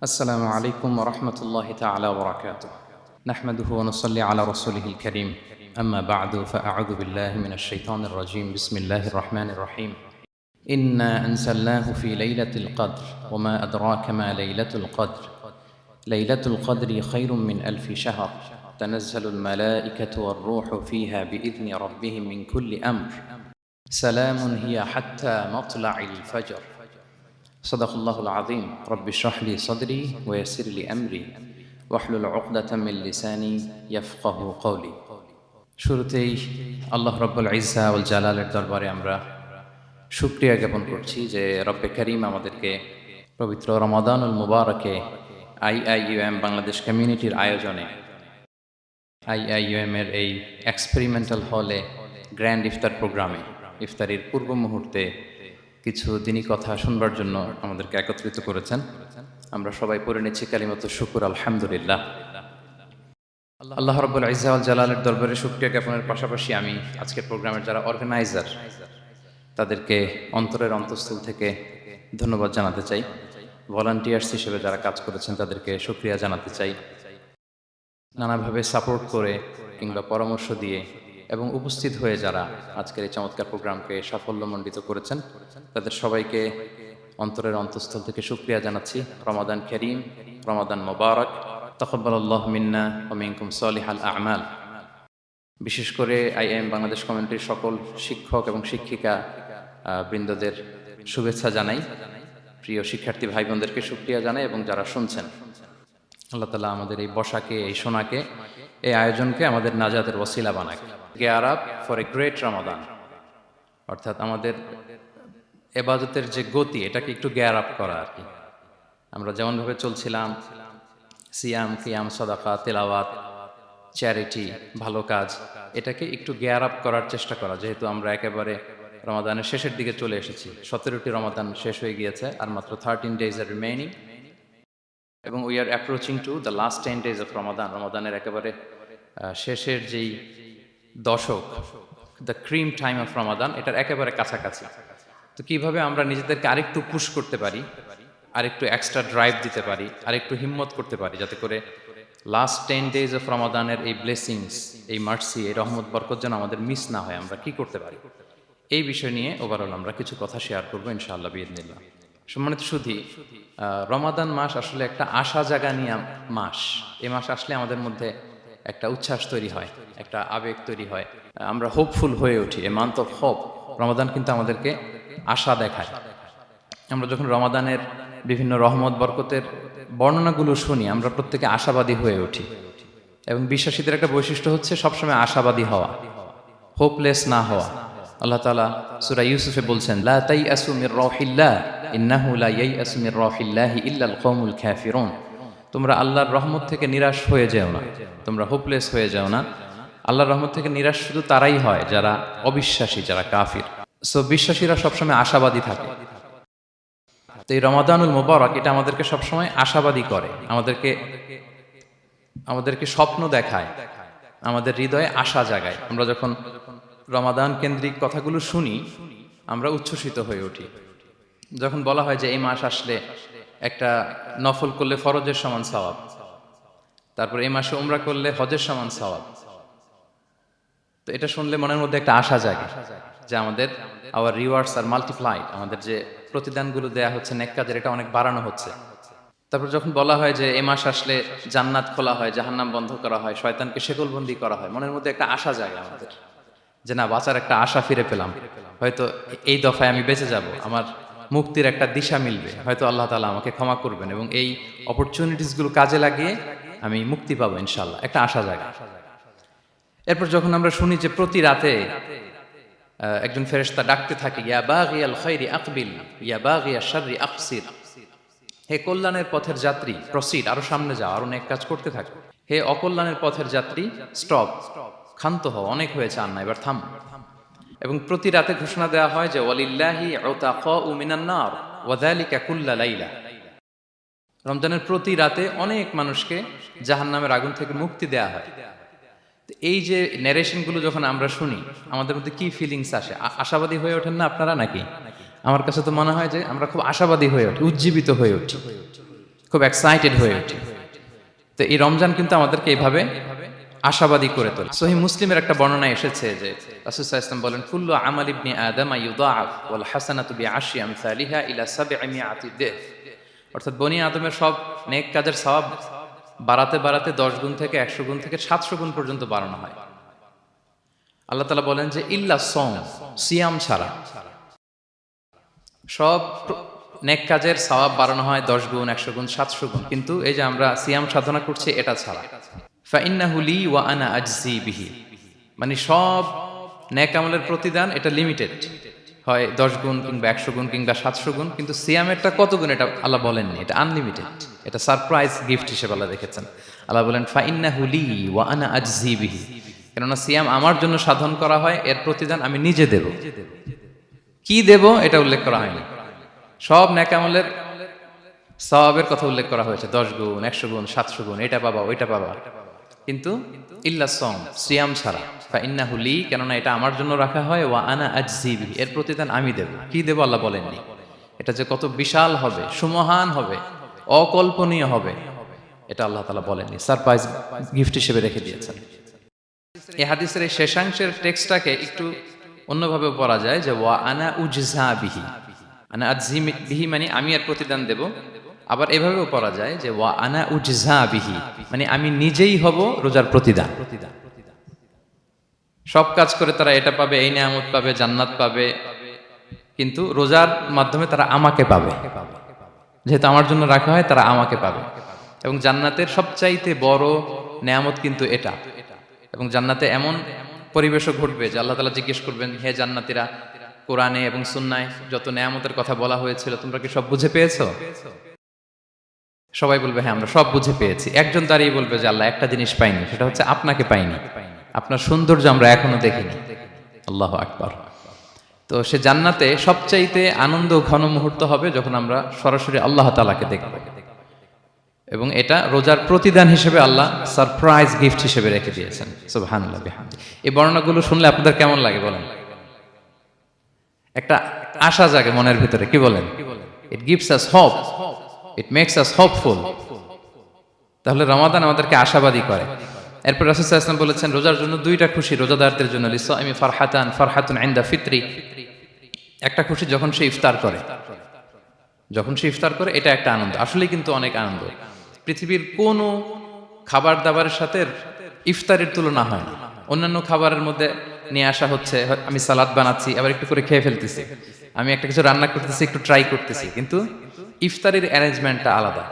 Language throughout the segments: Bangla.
السلام عليكم ورحمة الله تعالى وبركاته. نحمده ونصلي على رسوله الكريم. أما بعد فأعوذ بالله من الشيطان الرجيم. بسم الله الرحمن الرحيم. إنا أنزلناه في ليلة القدر وما أدراك ما ليلة القدر. ليلة القدر خير من 1000 شهر. تنزل الملائكة والروح فيها بإذن ربهم من كل أمر. سلام هي حتى مطلع الفجر. صدق الله العظيم. رب اشرح لي صدري ويسر لي أمري واحلل عقدة من লিসানি ইয়াফকাহু কওলি। শুরুতেই আল্লাহ রব্বুল ইজ্জা ওয়াল জালালের দরবারে আমরা শুকরিয়া জ্ঞাপন করছি যে রব্বে করিম আমাদেরকে পবিত্র রমাদানুল মুবারকে আইআইইউএম বাংলাদেশ কমিউনিটির আয়োজনে আইআইইউএম এর এই এক্সপেরিমেন্টাল হলে গ্র্যান্ড ইফতার প্রোগ্রামে ইফতারির পূর্ব মুহূর্তে কিছু দিনী কথা শুনবার জন্য আমাদেরকে একত্রিত করেছেন। আমরা সবাই পড়ে নিচ্ছি কালিমাতু শুকর আলহামদুলিল্লাহ। আল্লাহ রাব্বুল ইজ্জা ওয়াল জালালের দরবারে শুকরিয়া জ্ঞাপনের পাশাপাশি আমি আজকের প্রোগ্রামের যারা অর্গানাইজার তাদেরকে অন্তরের অন্তঃস্থল থেকে ধন্যবাদ জানাতে চাই। ভলান্টিয়ার্স হিসেবে যারা কাজ করেছেন তাদেরকে শুকরিয়া জানাতে চাই। নানাভাবে সাপোর্ট করে কিংবা পরামর্শ দিয়ে এবং উপস্থিত হয়ে যারা আজকের এই চমৎকার প্রোগ্রামকে সাফল্যমণ্ডিত করেছেন তাদের সবাইকে অন্তরের অন্তঃস্থল থেকে শুকরিয়া জানাচ্ছি। রমাদান কারীম, রমাদান মোবারক, তাকাব্বালাল্লাহু মিন্না ওয়া মিনকুম সালিহাল আ'মাল। বিশেষ করে আইএম বাংলাদেশ কমিউনিটির সকল শিক্ষক এবং শিক্ষিকা বৃন্দদের শুভেচ্ছা জানাই। প্রিয় শিক্ষার্থী ভাই বোনদেরকে শুকরিয়া জানাই এবং যারা শুনছেন আল্লাহ তাআলা আমাদের এই বসাকে, এই শোনাকে, এই আয়োজনকে আমাদের নাজাতের ওসিলা বানাক। Gear up for a great Ramadan, অর্থাৎ আমাদের এবাদতের যে গতি এটাকে একটু গেয়ার আপ করা আর কি। আমরা যেমনভাবে চলছিলাম সিয়াম, কিয়াম, সাদাকা, তেলাওয়াত, চ্যারিটি, ভালো কাজ, এটাকে একটু গেয়ার আপ করার চেষ্টা করা। যেহেতু আমরা একেবারে রমাদানের শেষের দিকে চলে এসেছি, 17টি রমাদান শেষ হয়ে গিয়েছে, আর মাত্র 13 days আর রিমেইনিং, এবং we are approaching to the last 10 days of Ramadan. রমাদানের একেবারে শেষের যেই দশক, the cream time of Ramadan, এটার একেবারে কাছাকাছি। তো কিভাবে আমরা নিজেদেরকে আরেকটু পুশ করতে পারি, আরেকটু এক্সট্রা ড্রাইভ দিতে পারি, আরেকটু হিম্মত করতে পারি, যাতে করে লাস্ট 10 days অফ রমাদানের এই ব্লেসিংস, এই মার্সি, এই রহমত বরকত যেন আমাদের মিস না হয়, আমরা কি করতে পারি, এই বিষয় নিয়ে ওভারঅল আমরা কিছু কথা শেয়ার করবো ইনশাআল্লাহ বিইذনিল্লাহ। সম্মানিত সুধী, রমাদান মাস আসলে একটা আশা জাগা নিয়ে মাস। এই মাস আসলে আমাদের মধ্যে একটা উচ্ছ্বাস তৈরি হয়, একটা আবেগ তৈরি হয়, আমরা হোপফুল হয়ে উঠি। A month of hope. Ramadan কিন্তু আমাদেরকে আশা দেখায়। আমরা যখন রমাদানের বিভিন্ন রহমত বরকতের বর্ণনাগুলো শুনি আমরা প্রত্যেকে আশাবাদী হয়ে উঠি। এবং বিশ্বাসীদের একটা বৈশিষ্ট্য হচ্ছে সবসময় আশাবাদী হওয়া, হোপলেস না হওয়া। আল্লাহ তাআলা সূরা ইউসুফে বলছেন, লা তাইয়াসু মির রাহিল্লাহ ইন্নাহু লা ইয়াইয়াসু মির রাহিল্লাহি ইল্লাল কওমুল কাফিরুন। তোমরা আল্লাহর রহমত থেকে নিরাশ হয়ে যেও না, তোমরা হোপলেস হয়ে যেও না। আল্লাহর রহমত থেকে নিরাশ শুধু তারাই হয় যারা অবিশ্বাসী, যারা কাফির। সো বিশ্বাসীরা সবসময় আশাবাদী থাকে। তো এই রমাদানুল মুবারক এটা আমাদেরকে সবসময় আশাবাদী করে, আমাদেরকে স্বপ্ন দেখায়, আমাদের হৃদয়ে আশা জাগায়। আমরা যখন রমাদান কেন্দ্রিক কথাগুলো শুনি আমরা উচ্ছ্বসিত হয়ে উঠি। যখন বলা হয় যে এই মাস আসলে একটা নফল করলে ফরজের সমান সওয়াব, তারপর এই মাসে উমরা করলে হজের সমান সওয়াব, তো এটা শুনলে মনের মধ্যে একটা আশা জাগে যে আমাদের আওয়ার রিওয়ার্ডস আর মাল্টিপ্লাইড, আমাদের যে প্রতিদানগুলো দেয়া হচ্ছে নেক কাজের, এটা অনেক বাড়ানো হচ্ছে। তারপর যখন বলা হয় যে এই মাস আসলে জান্নাত খোলা হয়, জাহান্নাম বন্ধ করা হয়, শয়তানকে শেকলবন্দি করা হয়, মনের মধ্যে একটা আশা জাগে আমাদের যে না, বাঁচার একটা আশা ফিরে পেলাম, হয়তো এই দফায় আমি বেঁচে যাব, আমার মুক্তির একটা দিশা মিলবে, হয়তো আল্লাহ তাআলা আমাকে ক্ষমা করবেন এবং এই অপরচুনিটিসগুলো কাজে লাগিয়ে আমি মুক্তি পাবো ইনশাআল্লাহ, একটা আশা জাগে। এরপর যখন আমরা শুনি যে প্রতি রাতে একজন ফেরেশতা ডাকতে থাকে, ইয়া বাগিয়াল খাইরি আকবিল ইয়া বাগিয়াশ শাররি আকসির, হে কল্যাণের পথের যাত্রী প্রসিড, আরো সামনে যাও, আরো নেক কাজ করতে থাকো। হে অকল্যাণের পথের যাত্রী স্টপ, ক্ষান্ত হও, অনেক হয়েছে, আর না, এবার থাম। এবং প্রতি রাতে ঘোষণা দেওয়া হয় যে ওয়ালিল্লাহি উতাকাউ মিনান নার ওয়া যালিকা কুল্লা লাইলা। রমজানের প্রতি রাতে অনেক মানুষকে জাহান্নামের আগুন থেকে মুক্তি দেওয়া হয়। এই যে ন্যারেশনগুলো যখন আমরা শুনি আমাদের মধ্যে কি ফিলিংস আসে? আশাবাদী হয়ে ওঠেন না আপনারা নাকি? আমার কাছে তো মনে হয় যে আমরা খুব আশাবাদী হয়ে উঠি, উজ্জীবিত হয়ে উঠি। খুব এক্সাইটেড হয়ে উঠি। তো এই রমজান কিন্তু আমাদেরকে এইভাবে আশাবাদী করে তোলে। সহিহ মুসলিমের একটা বর্ণনা এসেছে যে রাসূল সাল্লাল্লাহু আলাইহি ওয়াসাল্লাম বলেন, কুল্লু আমাল ইবনি আদম ইউদাআফ ওয়াল হাসানাতু বিআশরি আমসালিহা ইলা 700 দিফ। অর্থাৎ বনি আদমের সব নেক কাজের সওয়াব বাড়াতে বাড়াতে 10 গুণ থেকে 100 গুণ থেকে 700 গুণ পর্যন্ত বাড়ানো হয়। আল্লাহ তাআলা বলেন যে ইল্লা সওম, সিয়াম ছাড়া সব নেক কাজের সওয়াব বাড়ানো হয় 10 গুণ, 100 গুণ, 700 গুণ, কিন্তু এই যে আমরা সিয়াম সাধনা করছি এটা ছাড়া। ফাইন্নাহু লি ওয়া আনা আজজি বিহি, মানে সব নেক আমলের প্রতিদান এটা লিমিটেড হয় 10 গুণ কিংবা 100 গুণ কিংবা 700 গুণ, কিন্তু সিয়ামেরটা কত গুণ এটা আল্লাহ বলেননি, এটা আনলিমিটেড, এটা সারপ্রাইজ গিফট হিসেবে আল্লাহ রেখেছেন। আল্লাহ বলেন ফাইন্নাহু লি ওয়া আনা আজজি বিহি, কেননা সিয়াম আমার জন্য সাধন করা হয়, এর প্রতিদান আমি নিজে দেব। কি দেব এটা উল্লেখ করা হয়নি, সব নেক আমলের সওয়াবের কথা উল্লেখ করা হয়েছে, 10 গুণ, 100 গুণ, 700 গুণ, এটা পাবা ওইটা পাবা, কিন্তু ইল্লা সওম, সিয়াম ছাড়া। ফাইন্নাহু লি, কেননা এটা আমার জন্য রাখা হয়, ওয়া আনা আজজি বিহি, এর প্রতিদান আমি দেব। কি দেব আল্লাহ বলেননি। এটা যে কত বিশাল হবে, সুমহান হবে, অকল্পনীয় হবে, এটা আল্লাহ তাআলা বলেননি, সারপ্রাইজ গিফট হিসেবে রেখে দিয়েছেন। এই হাদিসের এই শেষাংশের টেক্সটটাকে একটু অন্যভাবে পড়া যায় যে ওয়া আনা উজজা বিহি, আনা আজজি বিহি মানে আমি এর প্রতিদান দেব। আবার এভাবেও পড়া যায় যে ওয়া আনা উজজা বিহি, মানে আমি নিজেই হব রোজার প্রতিদান। সব কাজ করে তারা এটা পাবে, এই নিয়ামত পাবে, জান্নাত পাবে, কিন্তু রোজার মাধ্যমে তারা আমাকে পাবে, যেহেতু আমার জন্য রাখা হয় তারা আমাকে পাবে। এবং জান্নাতের সবচাইতে বড় নিয়ামত কিন্তু এটা। এবং জান্নাতে এমন পরিবেশও ঘটবে যে আল্লাহ তাআলা জিজ্ঞেস করবেন, হে জান্নাতীরা, কোরআনে এবং সুন্নায় যত নিয়ামতের কথা বলা হয়েছিল তোমরা কি সব বুঝে পেয়েছো? সবাই বলবে হ্যাঁ আমরা সব বুঝে পেয়েছি। একজন দাঁড়িয়ে বলবে যে আল্লাহ একটা জিনিস পাইনি, সেটা হচ্ছে আপনাকে পাইনি, আপনার সৌন্দর্য আমরা এখনো দেখিনি। আল্লাহু আকবার। তো সে জান্নাতে সবচাইতে আনন্দ ঘন মুহূর্ত হবে যখন আমরা সরাসরি আল্লাহ তাআলাকে দেখব, এবং এটা রোজার প্রতিদান হিসেবে আল্লাহ সারপ্রাইজ গিফট হিসেবে রেখে দিয়েছেন। সুবহানাল্লাহ বিহামদি। এই বর্ণনাগুলো শুনলে আপনাদের কেমন লাগে বলেন? একটা আশা জাগে মনের ভিতরে, কি বলেন? It gives us hope, it makes us hopeful. তাহলে রমাদান আমাদেরকে আশাবাদী করে। এরপর রাসূল সাল্লাল্লাহু আলাইহি ওয়াসাল্লাম বলেছেন রোজার জন্য দুইটা খুশি রোজাদারদের জন্য, লিসাইমি ফারহাতান, ফারহাতুন ইনদা ফিতরি। একটা খুশি যখন সে ইফতার করে, যখন সে ইফতার করে এটা একটা আনন্দ, আসলে কিন্তু অনেক আনন্দ। পৃথিবীর কোনো খাবার দাবারের সাথে ইফতারের তুলনা হয় না। অন্যান্য খাবারের মধ্যে নিয়ে আসা হচ্ছে, আমি সালাদ বানাচ্ছি আবার একটু করে খেয়ে ফেলতেছি, আমি একটা কিছু রান্না করতেছি একটু ট্রাই করতেছি, কিন্তু ইফতারের অ্যারেঞ্জমেন্টটা আলাদা,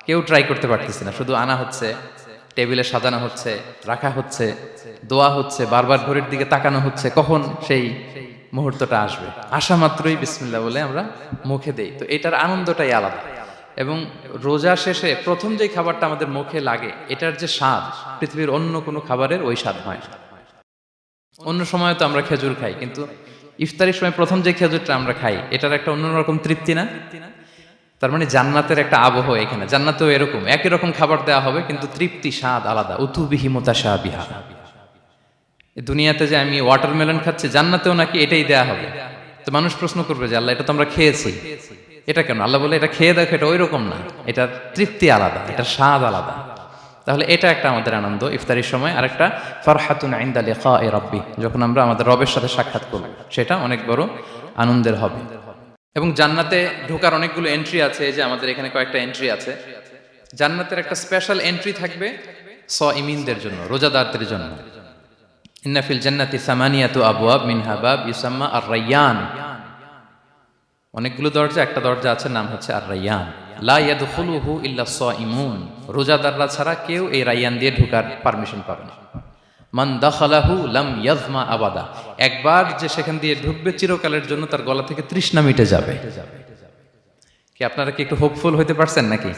কেউ ট্রাই করতে পারতেছে না, শুধু আনা হচ্ছে, টেবিলে সাজানো হচ্ছে, রাখা হচ্ছে, দোয়া হচ্ছে, বারবার ঘড়ির দিকে তাকানো হচ্ছে কখন সেই মুহূর্তটা আসবে। আসা মাত্রই বিসমিল্লাহ বলে আমরা মুখে দেই। তো এটার আনন্দটাই আলাদা। এবং রোজা শেষে প্রথম যে খাবারটা আমাদের মুখে লাগে, এটার যে স্বাদ পৃথিবীর অন্য কোনো খাবারের ওই স্বাদ হয় না। অন্য সময় তো আমরা খেজুর খাই, কিন্তু ইফতারের সময় প্রথম যে খেজুরটা আমরা খাই, এটার একটা অন্যরকম তৃপ্তি না? তার মানে জান্নাতের একটা আবহ এখানে। জান্নাতেও এরকম একই রকম খাবার দেওয়া হবে, কিন্তু তৃপ্তি স্বাদ আলাদা। উতুবিহি মুতাশাবিহা। দুনিয়াতে যে আমি ওয়াটারমেলন খাচ্ছি, জান্নাতেও নাকি এটাই দেয়া হবে। তো মানুষ প্রশ্ন করবে যে আল্লাহ এটা তো আমরা খেয়েছি, এটা কেন? আল্লাহ বলে এটা খেয়ে দেখো, এটা ওই রকম না, এটার তৃপ্তি আলাদা, এটার স্বাদ আলাদা। তাহলে এটা একটা আমাদের আনন্দ ইফতারির সময়। আর একটা ফারহাতুন ইনদা লিকাই রাব্বি, যখন আমরা আমাদের রবের সাথে সাক্ষাৎ করব, সেটা অনেক বড় আনন্দের হবে। এবং জান্নাতে ঢোকার অনেকগুলো এন্ট্রি আছে, এই যে আমাদের এখানে কয়েকটা এন্ট্রি আছে। জান্নাতের একটা স্পেশাল এন্ট্রি থাকবে সাইমিনদের জন্য, রোজাদারদের জন্য। ইন্না ফিল জান্নাতি সামানিয়াতু আবওয়াব মিনহা বাব ইউসাম্মা আর-রায়্যান। অনেকগুলো দরজা, একটা দরজা আছে নাম হচ্ছে আর-রায়্যান। লা ইয়াদখুলুহু ইল্লা সাইমুন। রোজাদাররা ছাড়া কেউ এই রায়্যান দিয়ে ঢোকার পারমিশন পাবে না। মান দাখালাহু লাম ইয়াযমা আবাদা। একবার যে সেখান দিয়ে ঢুকবে, চিরকালের জন্য তার গলা থেকে তৃষ্ণা মিটে যাবে। কি আপনারা কি একটু হোপফুল হতে পারছেন নাকি?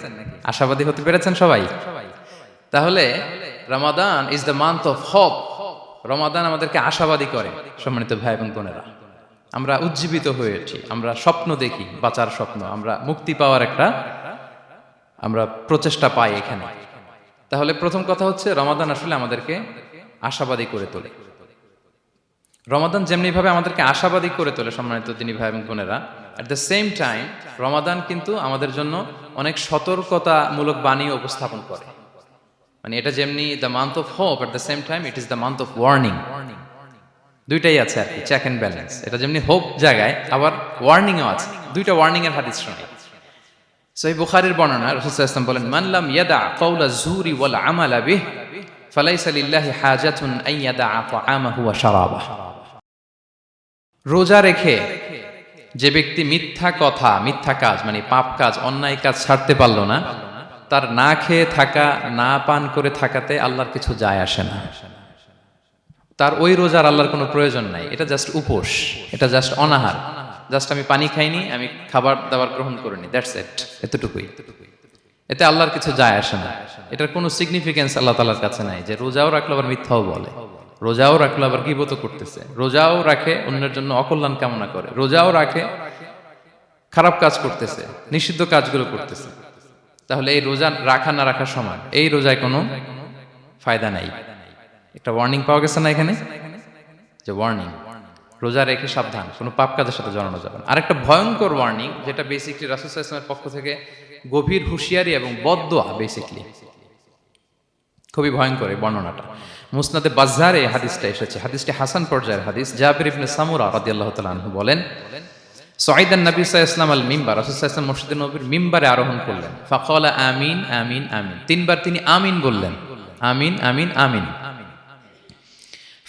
আশাবাদী হতে পেরেছেন সবাই? তাহলে Ramadan is the month of hope. Ramadan আমাদেরকে আশাবাদী করে। সম্মানিত ভাই এবং বোনেরা, আমরা উজ্জীবিত হয়ে উঠি, আমরা স্বপ্ন দেখি, বাঁচার স্বপ্ন, আমরা মুক্তি পাওয়ার একটা আমরা প্রচেষ্টা পাই এখানে। তাহলে প্রথম কথা হচ্ছে রমাদান আসলে আমাদেরকে আশাবাদী করে তোলে। রমাদান যেমনি ভাবে আমাদেরকে আশাবাদী করে তোলে সম্মানিত দিনী ভাই এবং বোনেরা, অ্যাট দ্য সেম টাইম রমাদান কিন্তু আমাদের জন্য অনেক সতর্কতামূলক বাণী উপস্থাপন করে। মানে এটা যেমনি the month of hope, at the same time it is the month of warning. দুইটাই আছে আর কি, চেক অ্যান্ড ব্যালেন্স। এটা যেমনি হোপ জায়গায়, আবার ওয়ার্নিংও আছে। দুইটা ওয়ার্নিং এর হাদিস শুনি। সহিহ বুখারীর বর্ণনা, রাসূল সাল্লাল্লাহু আলাইহি ওয়াসাল্লাম বলেন, মান লাম ইয়াদা কাওলা যুরি ওয়াল আমালা বিহি ফালাইসা লিল্লাহি হাজাতুন আন ইয়াদা তাআমাহু ওয়া শারাবাহু। রোজা রেখে যে ব্যক্তি মিথ্যা কথা, মিথ্যা কাজ মানে পাপ কাজ, অন্যায় কাজ ছাড়তে পারলো না, তার না খেয়ে থাকা, না পান করে থাকাতে আল্লাহর কিছু যায় আসে না। তার ওই রোজার আল্লাহর কোনো প্রয়োজন নাই। এটা জাস্ট উপোস, এটা জাস্ট অনাহার, জাস্ট আমি পানি খাইনি, আমি খাবার দাবার গ্রহণ করিনি, দ্যাটস ইট, এতটুকুই। এতে আল্লাহর কিছু যায় আসে না। এটার কোনো সিগনিফিকেন্স আল্লাহ তাআলার কাছে নাই যে রোজাও রাখলো আবার মিথ্যাও বলে, রোজাও রাখলো আবার গীবত করতেছে, রোজাও রাখে অন্যের জন্য অকল্যাণ কামনা করে, রোজাও রাখে খারাপ কাজ করতেছে, নিষিদ্ধ কাজগুলো করতেছে। তাহলে এই রোজা রাখা না রাখার সমান, এই রোজায় কোনো ফায়দা নাই। একটা ওয়ার্নিং পাওয়া গেছে না এখানে, যে ওয়ার্নিং, রোজা রেখে সাবধান, কোনো পাপ কাজের সাথে জড়ানো যাবে না। আরেকটা ভয়ঙ্কর ওয়ার্নিং, যেটা বেসিকলি রাসূল সাল্লাল্লাহু আলাইহি ওয়াসাল্লামের পক্ষ থেকে গভীর হুঁশিয়ারি এবং বদদোয়া, বেসিকলি খুবই ভয়ঙ্কর এই বর্ণনাটা। মুসনাদে বাজ্জারে হাদিসটা এসেছে, হাদিসটি হাসান পর্যায়ের হাদিস। জাবির ইবনে সামুরা রাদিয়াল্লাহু তাআলা আনহু বলেন, সাইদান নবী সাল্লাল্লাহু আলাইহি ওয়াসাল্লাম আল মিম্বার, রাসূল সাল্লাল্লাহু আলাইহি ওয়াসাল্লাম মসজিদে নববীর মিম্বারে আরোহণ করলেন। ফাকালা আমিন আমিন আমিন, তিনবার তিনি আমিন বললেন, আমিন আমিন আমিন।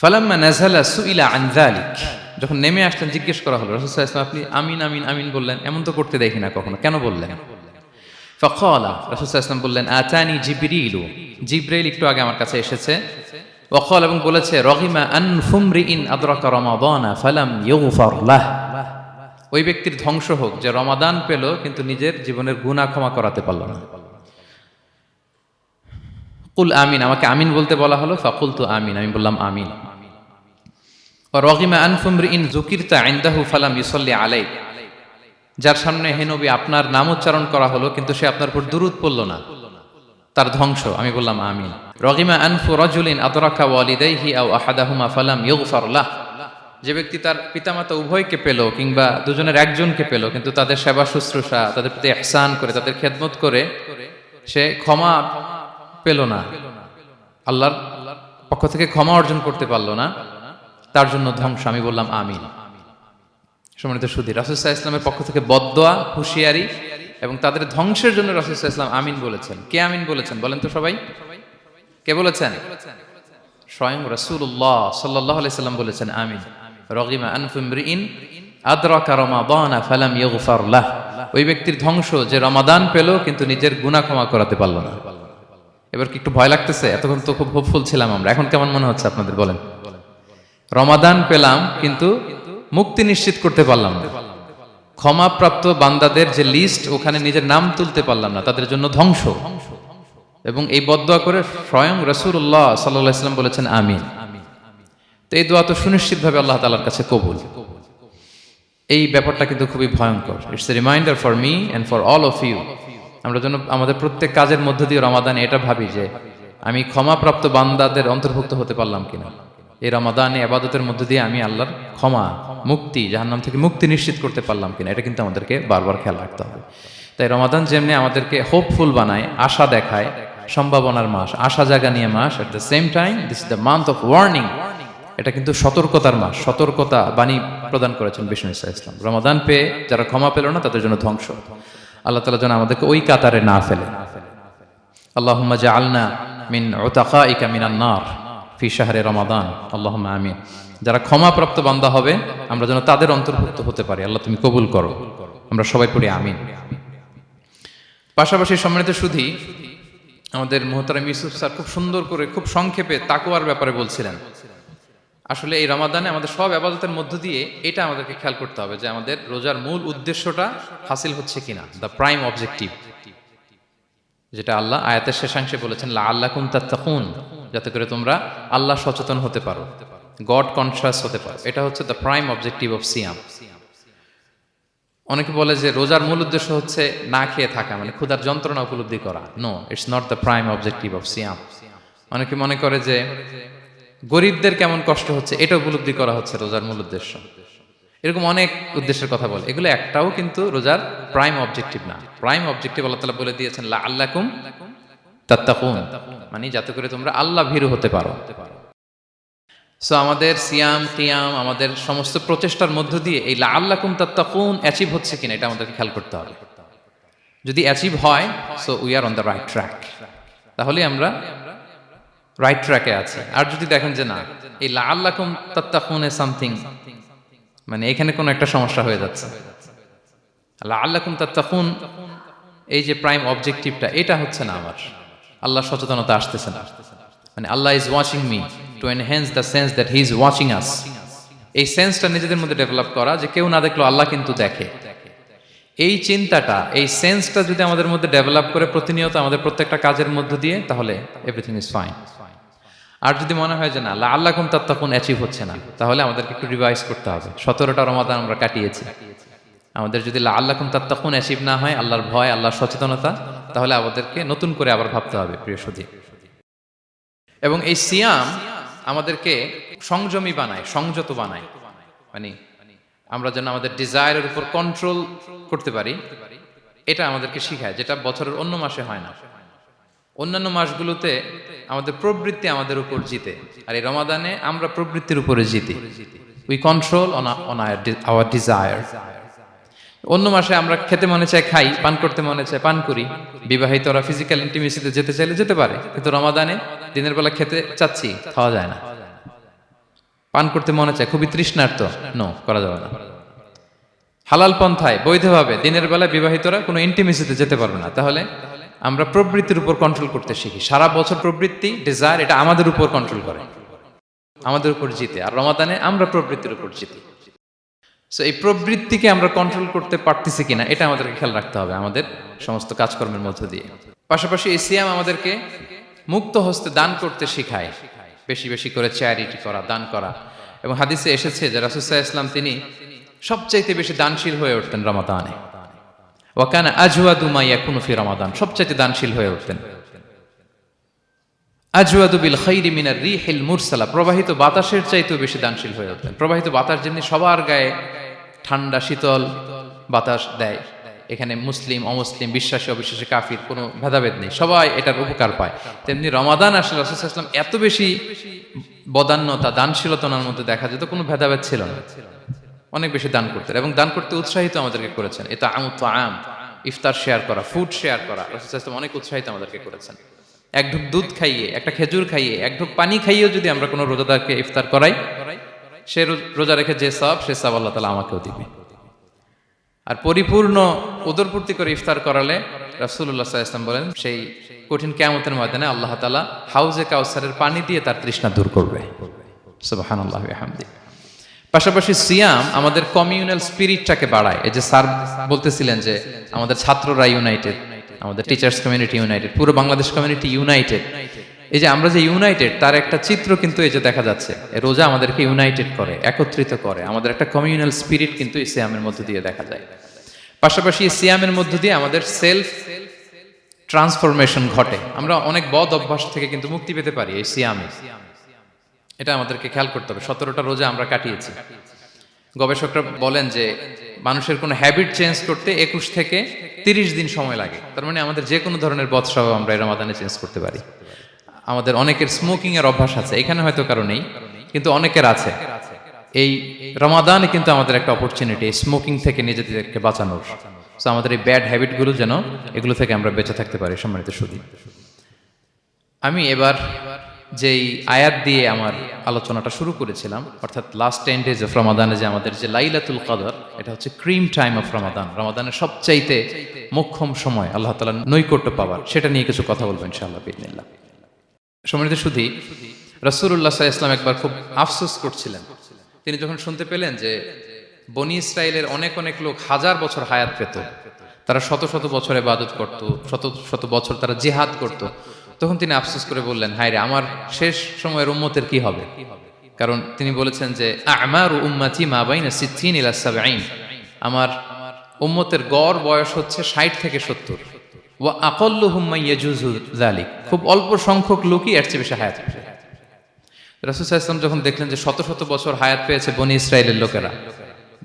ফালাম্মা নাযালা সুইলা আন যালিক, যখন নেমে আসলেন জিজ্ঞেস করা হলো, রাসূল সাল্লাল্লাহু আলাইহি ওয়াসাল্লাম আপনি আমিন আমিন আমিন বললেন, এমন তো করতে দেখি না কখনো, কেন বললেন? ফাকালা, রাসূল সাল্লাল্লাহু আলাইহি ওয়াসাল্লাম বললেন, আতানি জিবরিলু, জিবরাইল একটু আগে আমার কাছে এসেছে। ওয়াকাল, এবং বলেছে, রহিমা আনফুমরিইন আদরাকা রমাদানা ফালাম ইউগফার লাহ, ওই ব্যক্তির ধ্বংস হোক যে রমাদান পেল কিন্তু নিজের জীবনের গুনাহ ক্ষমা করাতে পারল না। কুল আমিন, আমাকে আমিন বলতে বলা হলো। ফাকুলতু আমিন, আমি বললাম আমিন। ওয়া রহিমা আনফুমরিইন যুকিরতা ইনদাহু ফালাম ইউসাল্লি আলাইক, যার সামনে হে নবী আপনার নাম উচ্চারণ করা হলো কিন্তু সে আপনার উপর দুরূদ পড়ল না, তার ধ্বংস, আমি বললাম আমিন। রহিমা আনফু রাজুলিন আদরাকা ওয়ালিদাইহি আও আহাদাহুমা ফালাম ইউগফার লাহ, যে ব্যক্তি তার পিতামাতা উভয়কে পেল কিংবা দুজনের একজনকে পেল কিন্তু তাদের সেবা শুশ্রূষা, তাদের প্রতি ইহসান করে, তাদের খেদমত করে সে ক্ষমা পেল না, আল্লাহর পক্ষ থেকে ক্ষমা অর্জন করতে পারল না, তার জন্য ধ্বংস, আমি বললাম আমিন। সম্মানিত সুধী, রাসূল সাল্লাল্লাহু আলাইহি ওয়াসাল্লামের পক্ষ থেকে বদদোয়া, হুঁশিয়ারি এবং তাদের ধ্বংসের জন্য রাসূল সাল্লাল্লাহু আলাইহি ওয়াসাল্লাম আমিন বলেছেন। কে আমিন বলেছেন বলেন তো সবাই? কে বলেছেন? স্বয়ং রাসূলুল্লাহ সাল্লাল্লাহু আলাইহি ওয়াসাল্লাম বলেছেন আমিন। রগিমা আনফুমরিইন আদরাকা রমাদানা ফালাম ইউগফার লাহ, ওই ব্যক্তির ধ্বংস যে রমাদান পেল কিন্তু নিজের গুনাহ ক্ষমা করাতে পারল না। এবার কি একটু ভয় লাগতেছে? এতক্ষণ তো খুব হোপফুল ছিলাম আমরা, এখন কেমন মনে হচ্ছে আপনাদের বলেন? রমাদান পেলাম কিন্তু মুক্তি নিশ্চিত করতে পারলাম না, ক্ষমাপ্রাপ্ত বান্দাদের যে লিস্ট ওখানে নিজের নাম তুলতে পারলাম না, তাদের জন্য ধ্বংস। এবং এই বদদোয়া করে স্বয়ং রাসূলুল্লাহ সাল্লাল্লাহু আলাইহি ওয়াসাল্লাম বলেছেন আমিন। তো এই দোয়া তো সুনিশ্চিতভাবে আল্লাহ তাআলার কাছে কবুল। এই ব্যাপারটা কিন্তু খুবই ভয়ঙ্কর। It's a reminder for me and for all of you. আমরা যেন আমাদের প্রত্যেক কাজের মধ্য দিয়ে রমাদানে এটা ভাবি যে আমি ক্ষমাপ্রাপ্ত বান্দাদের অন্তর্ভুক্ত হতে পারলাম কিনা, এই রমাদানে ইবাদতের মধ্য দিয়ে আমি আল্লাহর ক্ষমা, মুক্তি, জাহান্নাম থেকে মুক্তি নিশ্চিত করতে পারলাম কিনা, এটা কিন্তু আমাদেরকে বারবার খেয়াল রাখতে হবে। তাই রমাদান যেমনি আমাদেরকে হোপফুল বানায়, আশা দেখায়, সম্ভাবনার মাস, আশা জাগা নিয়ে মাস, at the same time this is the month of warning, এটা কিন্তু সতর্কতার মাস, সতর্কতা বাণী প্রদান করেছেন বিষ্ণু ইসলাম। রমাদান পেয়ে যারা ক্ষমা পেল না তাদের জন্য ধ্বংস। আল্লাহ তাআলা যেন আমাদেরকে ওই কাতারে না ফেলে। আল্লাহুম্মা জাআলনা মিন উতাকাইকা মিনান নার ফি শাহরি রমাদান, আল্লাহুম্মা আমিন। যারা ক্ষমাপ্রাপ্ত বান্দা হবে আমরা যেন তাদের অন্তর্ভুক্ত হতে পারি, আল্লাহ তুমি কবুল করো। আমরা সবাই পড়ি আমিন। পাশাপাশি সম্মানিত সুধী, আমাদের মুহতারাম ইউসুফ স্যার খুব সুন্দর করে, খুব সংক্ষেপে তাকওয়ার ব্যাপারে বলছিলেন। আসলে এই রমাদানে আমাদের সব ইবাদতের মধ্য দিয়ে এটা আমাদেরকে খেয়াল করতে হবে যে আমাদের রোজার মূল উদ্দেশ্যটা হাসিল হচ্ছে কিনা, দ্য প্রাইম অবজেক্টিভ, যেটা আল্লাহ আয়াতের শেষাংশে বলেছেন লাআল্লাকুম তাত্তাকুন, যাতে করে তোমরা আল্লাহ সচেতন হতে পারো, গড কনশাস হতে পারো। এটা হচ্ছে দ্য প্রাইম অবজেক্টিভ অফ সিয়াম। অনেকে বলে যে রোজার মূল উদ্দেশ্য হচ্ছে না খেয়ে থাকা, মানে ক্ষুধার যন্ত্রণা উপলব্ধি করা। No, it's not the prime objective of সিয়াম। অনেকে মনে করে যে গরিবদের কেমন কষ্ট হচ্ছে এটা উপলব্ধি করা হচ্ছে রোজার মূল উদ্দেশ্য। এরকম অনেক উদ্দেশ্যের কথা বলে, এগুলো একটাও কিন্তু রোজার প্রাইম অবজেক্টিভ না। প্রাইম অবজেক্টিভ আল্লাহ তাআলা বলে দিয়েছেন লাআল্লাকুম তাত্তাকুন, মানে যাতে করে তোমরা আল্লাহ ভীরু হতে পারো। সো আমাদের সিয়াম কিয়াম আমাদের সমস্ত প্রচেষ্টার মধ্য দিয়ে এই লাআল্লাকুম তাত্তাকুন অ্যাচিভ হচ্ছে কিনা এটা আমাদেরকে খেয়াল করতে হবে। যদি অ্যাচিভ হয়, so we are on the right track, তাহলে আমরা রাইট ট্র্যাকে আছি। আর যদি দেখেন যে না, এই লাআল্লাকুম তাত্তাকুন এ সামথিং, মানে এখানে কোনো একটা সমস্যা হয়ে যাচ্ছে, লাআল্লাকুম তাত্তাকুন এই যে প্রাইম অবজেক্টিভটা, এটা হচ্ছে না আমার, আল্লাহ সচেতনতা আসতেছে না, মানে Allah is watching me, to enhance the sense that he is watching us. এই সেন্সটা নিজেদের মধ্যে ডেভেলপ করা যে কেউ না দেখলো আল্লাহ কিন্তু দেখে, এই চিন্তাটা, এই সেন্সটা যদি আমাদের মধ্যে ডেভেলপ করে প্রতিনিয়ত আমাদের প্রত্যেকটা কাজের মধ্য দিয়ে, তাহলে এভরিথিং ইজ ফাইন। আর যদি মনে হয় যে না লাআল্লাকুম তাত্তাকুন অ্যাচিভ হচ্ছে না, তাহলে আমাদেরকে একটু রিভাইজ করতে হবে। 17টা রমাদান আমরা কাটিয়েছি, আমাদের যদি লাআল্লাকুম তাত্তাকুন অ্যাচিভ না হয়, আল্লাহর ভয়, আল্লাহর সচেতনতা, তাহলে আমাদেরকে নতুন করে আবার ভাবতে হবে প্রিয় সুধী। এবং এই সিয়াম আমাদেরকে সংযমী বানায়, সংযত বানায়, মানে আমরা যেন আমাদের ডিজায়ারের উপর কন্ট্রোল করতে পারি, এটা আমাদেরকে শিখায়, যেটা বছরের অন্য মাসে হয় না। অন্যান্য মাসগুলোতে আমাদের প্রবৃত্তি আমাদের উপর জিতে, আর এই রমাদানে আমরা প্রবৃত্তির উপরে জিতি। We control on our desire. অন্য মাসে আমরা খেতে মনে চায় খাই, পান করতে মনে চায় পান করি, বিবাহিতরা ফিজিক্যাল ইন্টিমেসিতে যেতে চাইলে যেতে পারে, কিন্তু রমাদানে দিনের বেলা খেতে চাচ্ছি, খাওয়া যায় না। পান করতে মনে চায়, খুবই তৃষ্ণার্ত, নো, করা যাবে না। হালাল পন্থায় বৈধভাবে দিনের বেলা বিবাহিতরা কোনো ইন্টিমেসিতে যেতে পারবে না। তাহলে আমরা প্রবৃত্তির উপর কন্ট্রোল করতে শিখি। সারা বছর প্রবৃত্তি, ডিজায়ার, এটা আমাদের উপর কন্ট্রোল করে, আমাদের উপর জিতে, আর রমাদানে আমরা প্রবৃত্তির উপর জিতি। সো এই প্রবৃত্তিকে আমরা কন্ট্রোল করতে পারতেছি কিনা, এটা আমাদেরকে খেয়াল রাখতে হবে আমাদের সমস্ত কাজকর্মের মধ্য দিয়ে। পাশাপাশি এই সিয়াম আমাদেরকে মুক্ত হস্তে দান করতে শিখায়, বেশি বেশি করে চ্যারিটি করা, দান করা। এবং হাদিসে এসেছে যে রাসূল সাল্লাল্লাহু আলাইহি ওয়াসাল্লাম তিনি সবচাইতে বেশি দানশীল হয়ে উঠতেন রমাদানে। ওয়া কানা আজওয়াদু মা ইয়াকুনু ফি রমাদান, সবচাইতে দানশীল হয়ে উঠতেন। আজওয়াদু বিল খাইরি মিনার রিহিল মুরসালা, প্রবাহিত বাতাসের চাইতেও বেশি দানশীল হয়ে উঠতেন। প্রবাহিত বাতাস যেমনি সবার গায়ে ঠান্ডা শীতল বাতাস দেয়, এখানে মুসলিম অমুসলিম, বিশ্বাসী অবিশ্বাসী, কাফির, কোনো ভেদাভেদ নেই, সবাই এটার উপকার পায়। তেমনি রমাদান আসলে রাসূল সাল্লাল্লাহু আলাইহি ওয়াসাল্লাম এত বেশি বদান্যতা, দানশীলতার মধ্যে দেখা যেত, কোনো ভেদাভেদ ছিল না, অনেক বেশি দান করতেন এবং দান করতে উৎসাহিত আমাদেরকে করেছেন। এটা আম, ইফতার শেয়ার করা, ফুড শেয়ার করা, রাসূল সাল্লাল্লাহু আলাইহি ওয়াসাল্লাম অনেক উৎসাহিত আমাদেরকে করেছেন। এক ঢুক দুধ খাইয়ে, একটা খেজুর খাইয়ে, এক ঢুক পানি খাইয়েও যদি আমরা কোনো রোজাদারকে ইফতার করাই, সে রোজা রেখে যে সওয়াব, সে সওয়াব আল্লাহ তাআলা আমাকেও দিবে। আর পরিপূর্ণ উদরপূর্তি করে ইফতার করালে রাসূলুল্লাহ সাল্লাল্লাহু আলাইহি ওয়াসাল্লাম বলেন, সেই কঠিন কিয়ামতের ময়দানে আল্লাহ তাআলা হাউজে কাউসারের পানি দিয়ে তার তৃষ্ণা দূর করবে। সুবহানাল্লাহি ওয়া বিহামদিহি। পাশাপাশি সিয়াম আমাদের কমিউনাল স্পিরিটটাকে বাড়ায়। এই যে স্যার বলতেছিলেন যে আমাদের ছাত্ররা ইউনাইটেড, আমাদের টিচার্স কমিউনিটি ইউনাইটেড, পুরো বাংলাদেশ কমিউনিটি ইউনাইটেড। এই যে আমরা যে ইউনাইটেড, তার একটা চিত্র কিন্তু এই যে দেখা যাচ্ছে, রোজা আমাদেরকে ইউনাইটেড করে, একত্রিত করে, আমাদের একটা কমিউনাল স্পিরিট কিন্তু এই সিয়ামের মধ্য দিয়ে দেখা যায়। পাশাপাশি এই সিয়ামের মধ্য দিয়ে আমাদের সেলফ ট্রান্সফরমেশন ঘটে, আমরা অনেক বদ অভ্যাস থেকে কিন্তু মুক্তি পেতে পারি এই সিয়ামে। এটা আমাদেরকে খেয়াল করতে হবে। 17টা রোজা আমরা কাটিয়েছি। গবেষকরা বলেন যে মানুষের কোনো হ্যাবিট চেঞ্জ করতে 21 থেকে 30 দিন সময় লাগে। তার মানে আমাদের যে কোনো ধরনের বদ স্বভাব আমরা এই রমাদানে চেঞ্জ করতে পারি। আমাদের অনেকের স্মোকিং এর অভ্যাস আছে, এখানে হয়তো কারো নেই, কিন্তু অনেকের আছে। এই রমাদানে কিন্তু আমাদের একটা অপরচুনিটি স্মোকিং থেকে নিজেদেরকে বাঁচানোর। সো আমাদের এই ব্যাড হ্যাবিটগুলো যেন এগুলো থেকে আমরা বেঁচে থাকতে পারি। সম্মানিত সুধী, আমি এবার যেই আয়াত দিয়ে আমার আলোচনাটা শুরু করেছিলাম, অর্থাৎ লাস্ট 10 days অফ রমাদানে যে আমাদের যে লাইলাতুল কদর, এটা হচ্ছে ক্রিম টাইম অফ রমাদান, রমাদানের সবচাইতে মোক্ষম সময় আল্লাহ তাআলার নৈকট্য পাওয়ার, সেটা নিয়ে কিছু কথা বলবো ইনশাআল্লাহ বিইذنিল্লাহ। সম্মানিত সুধী, রাসূলুল্লাহ সাল্লাল্লাহু আলাইহি ওয়াসাল্লাম একবার খুব আফসোস করছিলেন। তিনি যখন শুনতে পেলেন যে বনি ইসরাইলের অনেক অনেক লোক হাজার বছর হায়াত পেত, তারা শত শত বছর ইবাদত করত, শত শত বছর তারা জিহাদ করত, তখন তিনি আফসোস করে বললেন, হায় রে, আমার শেষ সময়ের উম্মতের কি হবে? কারণ তিনি বলেছেন যে আমারু উম্মতি মা বাইনা 60 ইলা 70, আমার উম্মতের গড় বয়স হচ্ছে 60 থেকে 70। ওয়া আকাল্লুহুম মান ইয়াজুজু যালিক, খুব অল্প সংখ্যক লোকই এর চেয়ে বেশি হায়াত পাবে। রাসূল সাল্লাল্লাহু আলাইহি ওয়াসাল্লাম যখন দেখলেন যে শত শত বছর হায়াত পেয়েছে বনি ইসরাইলের লোকেরা,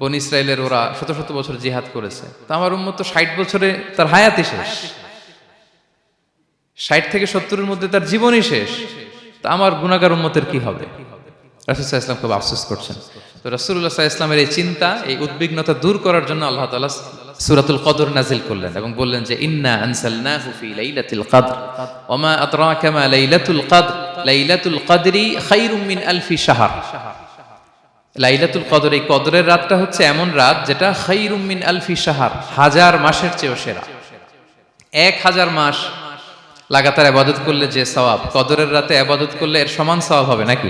বনি ইসরায়েলের ওরা শত শত বছর জিহাদ করেছে, তো আমার উম্মত তো 60 বছরে তার হায়াতই শেষ, 60 থেকে 70-এর মধ্যে তার জীবনই শেষ, তা আমার গুনাহগার উম্মতের কি হবে? রাসূল সাল্লাল্লাহু আলাইহি ওয়াসাল্লাম খুব আফসোস করছেন। তো রাসূলুল্লাহ সাল্লাল্লাহু আলাইহি ওয়াসাল্লামের এই চিন্তা, এই উদ্বিগ্নতা দূর করার জন্য আল্লাহ তাআলা সূরাতুল কদর নাজিল করলেন এবং বললেন যে ইন্না আনসালনাহু ফি লাইলাতিল কদর ওয়া মা আদরাকা মা লাইলাতুল কদর লাইলাতুল কদরি খায়রুম মিন আলফি শাহর। লাইলাতুল কদর, এই কদরের রাতটা হচ্ছে এমন রাত যেটা খায়রুম মিন আলফি শাহর, 1000 মাসের চেয়েও সেরা। 1000 মাস লাগাতার ইবাদত করলে যে সওয়াব, কদরের রাতে ইবাদত করলে এর সমান সওয়াব হবে নাকি?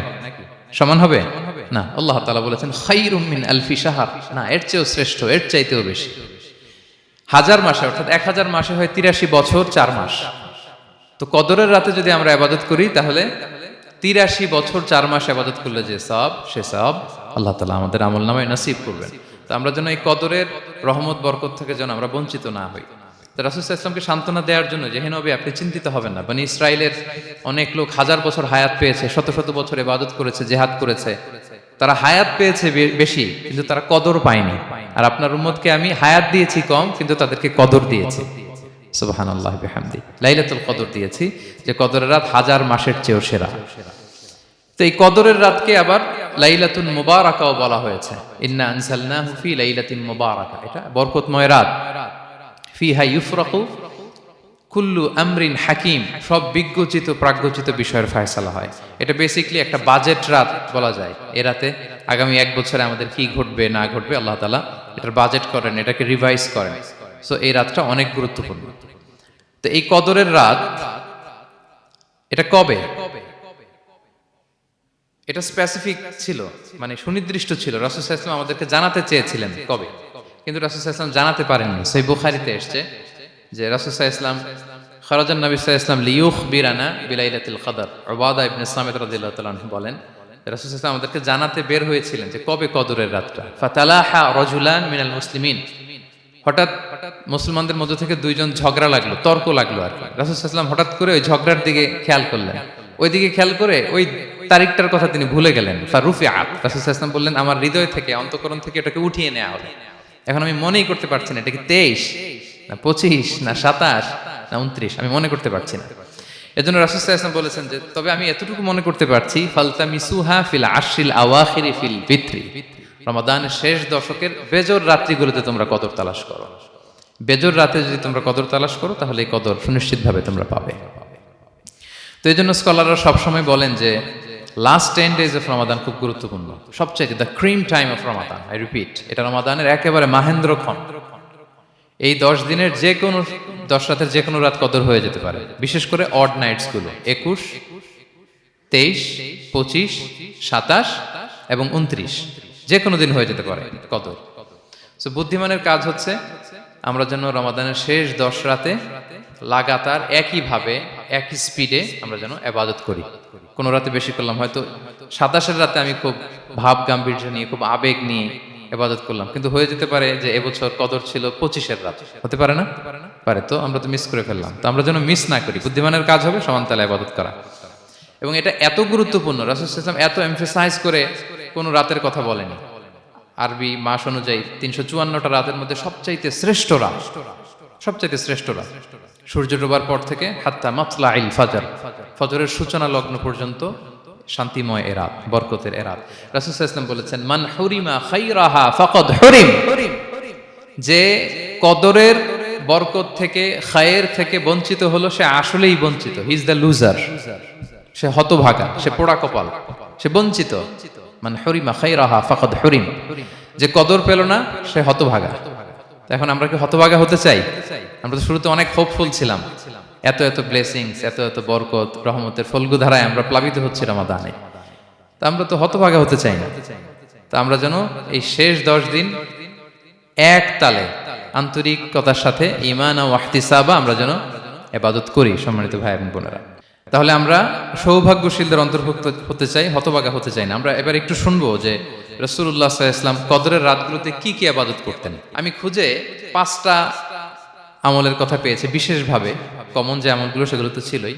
সমান হবে না। আল্লাহ তাআলা বলেছেন খায়রুম মিন আলফি শাহর, না এর চেয়েও শ্রেষ্ঠ, এর চাইতেও বেশি। 1000 মাসে, অর্থাৎ 1000 মাসে হয় 83 বছর 4 মাস। তো কদরের রাতে যদি আমরা ইবাদত করি তাহলে 83 বছর 4 মাস ইবাদত করলে যে সওয়াব, সে সওয়াব আল্লাহ তাআলা আমাদের আমলনামায় নসিব করবেন। তো আমরা যেন এই কদরের রহমত বরকত থেকে যেন আমরা বঞ্চিত না হই। তো রাসূল সাল্লাল্লাহু আলাইহি ওয়াসাল্লামকে সান্ত্বনা দেওয়ার জন্য যে হে নবী আপনি চিন্তিত হবেন না, বনি ইসরায়েলের অনেক লোক 1000 বছর হায়াত পেয়েছে, শত শত বছর ইবাদত করেছে, জিহাদ করেছে, তারা হায়াত পেয়েছে বেশি কিন্তু তারা কদর পায়নি। আর আপনার উম্মতকে আমি হায়াত দিয়েছি কম কিন্তু তাদেরকে কদর দিয়েছি। সুবহানাল্লাহি বিহামদি, লাইলাতুল কদর দিয়েছি, যে কদরের রাত 1000 মাসের চেয়েও সেরা। তো এই কদরের রাতকে আবার লাইলাতুন মুবারাকাও বলা হয়েছে। ইন্না আনসালনাহু ফি লাইলাতিন মুবারাকা, এটা বরকতময় রাত। ফিহা ইউফরাকু কুল্লু আমরিন হাকিম, সব বিজ্ঞচিত প্রাজ্ঞচিত বিষয়ের ফয়সালা হয়। এটা বেসিক্যালি একটা বাজেট রাত বলা যায়। এ রাতে আগামী 1 বছরে আমাদের কি ঘটবে না ঘটবে আল্লাহ তাআলা এটার বাজেট করেন, এটাকে রিভাইজ করেন। সো এই রাতটা অনেক গুরুত্বপূর্ণ। তো এই কদরের রাত এটা কবে? এটা স্পেসিফিক ছিল, মানে সুনির্দিষ্ট ছিল। রাসূল সাল্লাল্লাহু আলাইহি ওয়াসাল্লাম আমাদেরকে জানাতে চেয়েছিলেন কবে, কিন্তু রাসূল সাল্লাল্লাহু আলাইহি ওয়াসাল্লাম জানাতে পারেননি। সহিহ বুখারীতে এসেছে যে রাসূল সাল্লাল্লাহু আলাইহি ওয়াসাল্লাম খারাজান নবী সাল্লাল্লাহু আলাইহি ওয়াসাল্লাম লিয়ুখবিরানা বিলাইলাতিল কদর। উবাদা ইবনে সামিত রাদিয়াল্লাহু তাআলা আনহু বলেন রাসূল সাল্লাল্লাহু আলাইহি ওয়াসাল্লাম আমাদেরকে জানাতে বের হয়েছিলেন যে কবে কদরের রাতটা। ফাতালাহা রাজুলান মিনাল মুসলিমিন, হঠাৎ মুসলমানদের মধ্য থেকে 2 জন ঝগড়া লাগলো, তর্ক লাগলো আর কি। রাসূল সাল্লাল্লাহু আলাইহি ওয়াসাল্লাম হঠাৎ করে ওই ঝগড়ার দিকে খেয়াল করলেন, ওইদিকে খেয়াল করে ওই তারিখটার কথা তিনি ভুলে গেলেন। ফারুফিআত, রাসূল সাল্লাল্লাহু আলাইহি ওয়াসাল্লাম বললেন আমার হৃদয় থেকে, অন্তঃকরণ থেকে এটাকে উঠিয়ে নেওয়া হবে। এখন আমি মনেই করতে পারছি না এটা কি 23 না 25 না 27 না 29, আমি মনে করতে পারছি না। এজন্য রাসূল সাল্লাল্লাহু আলাইহি ওয়াসাল্লাম বলেছেন যে তবে আমি এতটুকু মনে করতে পারছি, ফালতামিসুহা ফিল আশরিল আওয়াখিরি ফিল বিত্রি, রমাদানের শেষ দশকের বেজর রাত্রিগুলোতে তোমরা কদর তালাশ করো। বেজর রাতে যদি তোমরা কদর তালাশ করো তাহলে এই কদর সুনিশ্চিতভাবে তোমরা পাবে। তো এই জন্য স্কলাররা সবসময় বলেন যে লাস্ট 10 days অফ রমাদান খুব গুরুত্বপূর্ণ, সবচেয়ে the cream time of Ramadan. I repeat, এটা রমাদানের একেবারে মাহেন্দ্রক্ষণ। এই 10 দিনের যে কোনো 10 রাতের যে কোনো রাত কদর হয়ে যেতে পারে, বিশেষ করে অড নাইটস গুলো 21, 23, 25, 27 এবং 29, যে কোনো দিন হয়ে যেতে পারে কদর। সো বুদ্ধিমানের কাজ হচ্ছে আমরা যেন রমাদানের শেষ 10 রাতে লাগাতার একইভাবে একই স্পিডে আমরা যেন ইবাদত করি। কোন রাতে বেশি করলাম, হয়তো 27-এর রাতে আমি খুব ভাব গাম্ভীর্য নিয়ে খুব আবেগ নিয়ে ইবাদত করলাম, কিন্তু হয়ে যেতে পারে যে এবছর কদর ছিল 25-এর রাত, হতে পারে না? পারে। তো আমরা তো মিস করে ফেললাম। তো আমরা যেন মিস না করি। বুদ্ধিমানের কাজ হবে সমান তালে ইবাদত করা। এবং এটা এত গুরুত্বপূর্ণ, রাসূল সাল্লাল্লাহু আলাইহি ওয়াসাল্লাম এত এমফাসাইজ করে কোন রাতের কথা বলেনি। আরবি মাস অনুযায়ী 354টা রাতের মধ্যে সবচাইতে শ্রেষ্ঠ রাত, সবচাইতে শ্রেষ্ঠ রাত সূর্য ডোবার পর থেকে হাত্তা মাতলাইল ফাজর, ফজরের সূচনা লগ্ন পর্যন্ত শান্তিময় এ রাত, বরকতের এ রাত। রাসূল সাল্লাল্লাহু আলাইহি ওয়াসাল্লাম বলেছেন মান হুরিমা খায়রাহা ফাকাদ হুরিম, যে কদরের বরকত থেকে খায়ের থেকে বঞ্চিত হলো সে আসলেই বঞ্চিত। হি ইজ দ্য লুজার, সে হতভাগা, সে পোড়া কপাল, সে বঞ্চিত। মান হুরিমা খায়রাহা ফাকাদ হুরিম, যে কদর পেল না সে হতভাগা। এখন আমরা কি হতভাগা হতে চাই? আমরা তো শুরুতে অনেক হোপফুল ছিলাম, এত এত ব্লেসিংস, এত এত বরকত, রহমতের ফলগু ধারায় আমরা প্লাবিত হচ্ছি রমাদানে। তা আমরা তো হতভাগা হতে চাই না। তা আমরা যেন এই শেষ 10 দিন এক তালে আন্তরিকতার সাথে ঈমান ও ইহতিসাবা আমরা যেন ইবাদত করি। সম্মানিত ভাই এবং বোনেরা, তাহলে আমরা সৌভাগ্যশীলদের অন্তর্ভুক্ত হতে চাই, হতভাগা হতে চাই না। আমরা এবার একটু শুনবো যে রাসূলুল্লাহ সাল্লাল্লাহু আলাইহি ওয়াসাল্লাম কদরের রাতগুলোতে কি কি ইবাদত করতেন। আমি খুঁজে 5টা আমলের কথা পেয়েছি বিশেষভাবে, কমন যে আমলগুলো সেগুলো তো ছিলই,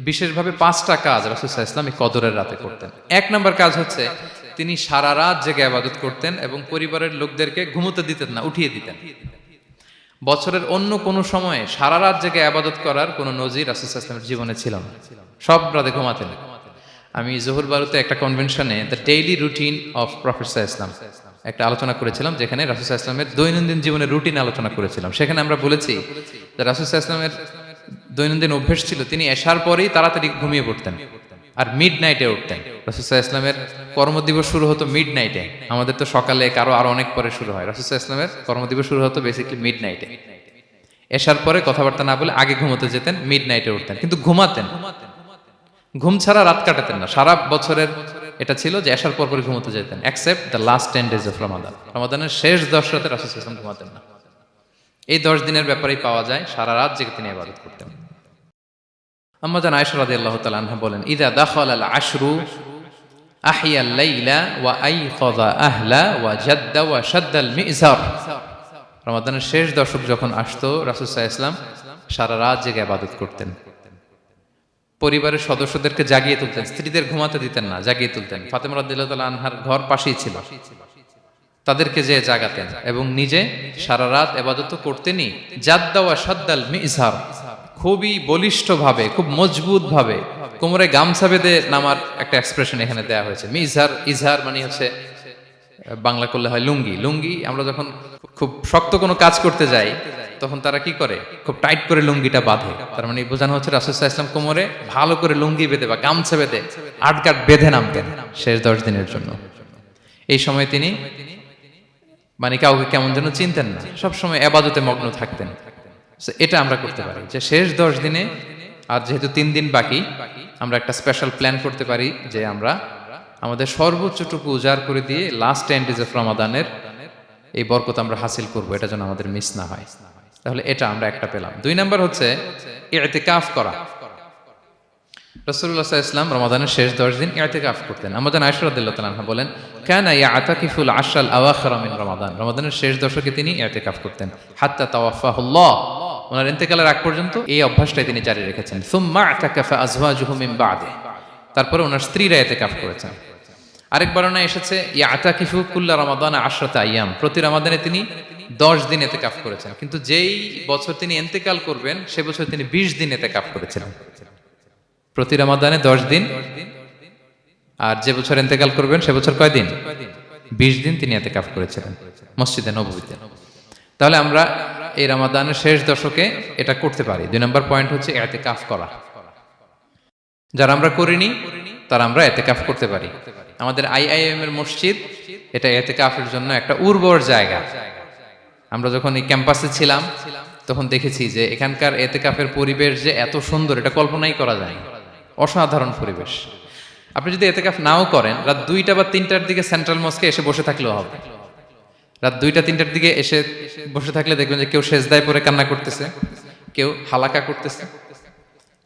বিশেষভাবে 5টা কাজ রাসূল সাল্লাল্লাহু আলাইহি ওয়াসাল্লাম এই কদরের রাতে করতেন। 1 নম্বর কাজ হচ্ছে তিনি সারা রাত জেগে ইবাদত করতেন এবং পরিবারের লোকদেরকে ঘুমোতে দিতেন না, উঠিয়ে দিতেন। বছরের অন্য কোনো সময়ে সারা রাত জেগে ইবাদত করার কোনো নজির রাসূল সাল্লাল্লাহু আলাইহি ওয়াসাল্লামের জীবনে ছিল না। সব রাতে ঘুমাতেন। আমি জোহর বারুতে একটা কনভেনশনে the daily routine of prophet সাল্লাল্লাহু আলাইহি ওয়াসাল্লাম একটা আলোচনা করেছিলাম, যেখানে রাসূল সাল্লাল্লাহু আলাইহি ওয়াসাল্লামের দৈনন্দিন জীবনের রুটিন আলোচনা করেছিলাম। সেখানে আমরা বলেছি যে রাসূল সাল্লাল্লাহু আলাইহি ওয়াসাল্লামের দৈনন্দিন অভ্যেস ছিল তিনি এশার পরেই তাড়াতাড়ি ঘুমিয়ে পড়তেন আর মিড নাইটে উঠতেন। রাসূল সাল্লাল্লাহু আলাইহি ওয়াসাল্লামের কর্মদিবস শুরু হতো মিড নাইটে। আমাদের তো সকালে কারো আরো অনেক পরে শুরু হয়, রাসূল সাল্লাল্লাহু আলাইহি ওয়াসাল্লামের কর্মদিবস শুরু হতো বেসিক্যালি মিড নাইটে। এশার পরে কথাবার্তা না বলে আগে ঘুমোতে যেতেন, মিড নাইটে উঠতেন, কিন্তু ঘুমাতেন। ঘুম ছাড়া রাত কাটাতেন না। সারা বছরের এটা ছিল যে এশার পর পরে ঘুমোতে যেতেন, except the last 10 days of Ramadan. রমাদানের শেষ 10 রাতে রাসূল সাল্লাল্লাহু আলাইহি ওয়াসাল্লাম ঘুমাতেন না। এই 10 দিনের ব্যাপারেই পাওয়া যায় সারা রাত জেগে তিনি ইবাদত করতেন। আম্মা জান আয়েশা রাদিয়াল্লাহু তাআলা আনহা বলেন, ইযা দাখালাল আশরু আহিয়াল লাইলা ওয়া আইকাযা আহলা ওয়া জাদ্দা ওয়া শাদ্দাল মিজার। রমাদানের শেষ দশক যখন আসতো, রাসূল সাল্লাল্লাহু আলাইহি ওয়াসাল্লাম সারা রাত জেগে ইবাদত করতেন। পরিবারের সদস্যদেরকে জাগিয়ে তুলতেন, স্ত্রীদের ঘুমাতে দিতেন না, জাগিয়ে তুলতেন। ফাতেমা রাদিয়াল্লাহু তাআলা আনহার ঘর পাশেই ছিল, তাদেরকে যে জাগাতেন এবং নিজে সারা রাত ইবাদত করতেনই। জাদ্দা ওয়া শাদ্দাল মিজার, খুবই বলিষ্ঠভাবে, খুব মজবুতভাবে কোমরে গামছা বেঁধে নামার একটা এক্সপ্রেশন এখানে দেওয়া হয়েছে। মিজার, ইজহার মানে হচ্ছে বাংলা করলে হয় লুঙ্গি। লুঙ্গি আমরা যখন খুব শক্ত কোনো কাজ করতে যাই তখন তারা কি করে, খুব টাইট করে লুঙ্গিটা বাঁধে। তার মানে বোঝানো হচ্ছে রাসূল সাল্লাল্লাহু আলাইহি ওয়াসাল্লাম কোমরে ভালো করে লুঙ্গি বেঁধে বা গামছা বেঁধে আটকাট বেঁধে নামতেন শেষ 10 দিনের জন্য। এই সময় তিনি মানে কাউকে কেমন যেন চিনতেন না, সবসময় ইবাদতে মগ্ন থাকতেন। এটা আমরা করতে পারি যে শেষ 10 দিনে, আর যেহেতু 3 দিন বাকি, আমরা একটা স্পেশাল প্ল্যান করতে পারি যে আমরা আমাদের সর্বোচ্চটুকু উজাড় করে দিয়ে লাস্ট 10 days অফ রমাদানের এই বরকত আমরা হাসিল করব, এটা যেন আমাদের মিস না হয়। তাহলে এটা আমরা একটা পেলাম। 2 নাম্বার হচ্ছে ইতিকাফ করা। রাসূলুল্লাহ সাল্লাল্লাহু আলাইহি ওয়াসাল্লাম রমাদানের শেষ 10 দিন ইতিকাফ করতেন। আম্মা জান আয়েশা রাদিয়াল্লাহু তাআলা আনহা বলেন, কানা ইয়াতাকিফুল আশরাল আওয়াখির মিন রমাদান। রমাদানের শেষ দশকে তিনি ইতিকাফ করতেন। হাত্তা তাওয়াফাহুল্লাহ, ওনার ইন্তেকালের আগ পর্যন্ত এই অভ্যাসটাই তিনি জারি রেখেছেন। সুম্মা আতাকাফা আজওয়াজুহু মিন বাদে, তারপরে ওনার স্ত্রীরা ইতিকাফ করেছেন। আরেক বর্ণনা এসেছে ইয়াতাকিফু কুল্লা রমাদান 10 আইয়াম, প্রতি রমাদানে তিনি 10 দিন ইতিকাফ করেছেন। কিন্তু যেই বছর তিনি ইন্তেকাল করবেন সে বছর তিনি 20 দিন ইতিকাফ করেছিলেন। প্রতি রমাদানে 10 দিন, আর যে বছর ইন্তেকাল করবেন সে বছর কয় দিন? 20 দিন তিনি ইতিকাফ করেছিলেন মসজিদে নববীতে। তাহলে আমরা এই রমাদানের শেষ দশকে এটা করতে পারি। 2 নম্বর পয়েন্ট হচ্ছে ইতিকাফ করা। যারা আমরা করিনি তারা আমরা ইতিকাফ করতে পারি। আমাদের আইআইএম এর মসজিদ এটা ইতিকাফের জন্য একটা উর্বর জায়গা। আমরা যখন এই ক্যাম্পাসে ছিলাম তখন দেখেছি যে এখানকার ইতিকাফের পরিবেশ যে এত সুন্দর, এটা কল্পনাই করা যায় না। অসাধারণ পরিবেশ। আপনি যদি ইতিকাফ নাও করেন, রাত 2টা বা 3টার দিকে সেন্ট্রাল মস্কে এসে বসে থাকলেও হবে। রাত 2টা 3টার দিকে এসে বসে থাকলে দেখবেন যে কেউ সেজদায় পড়ে কান্না করতেছে, কেউ হালাকা করতেছে,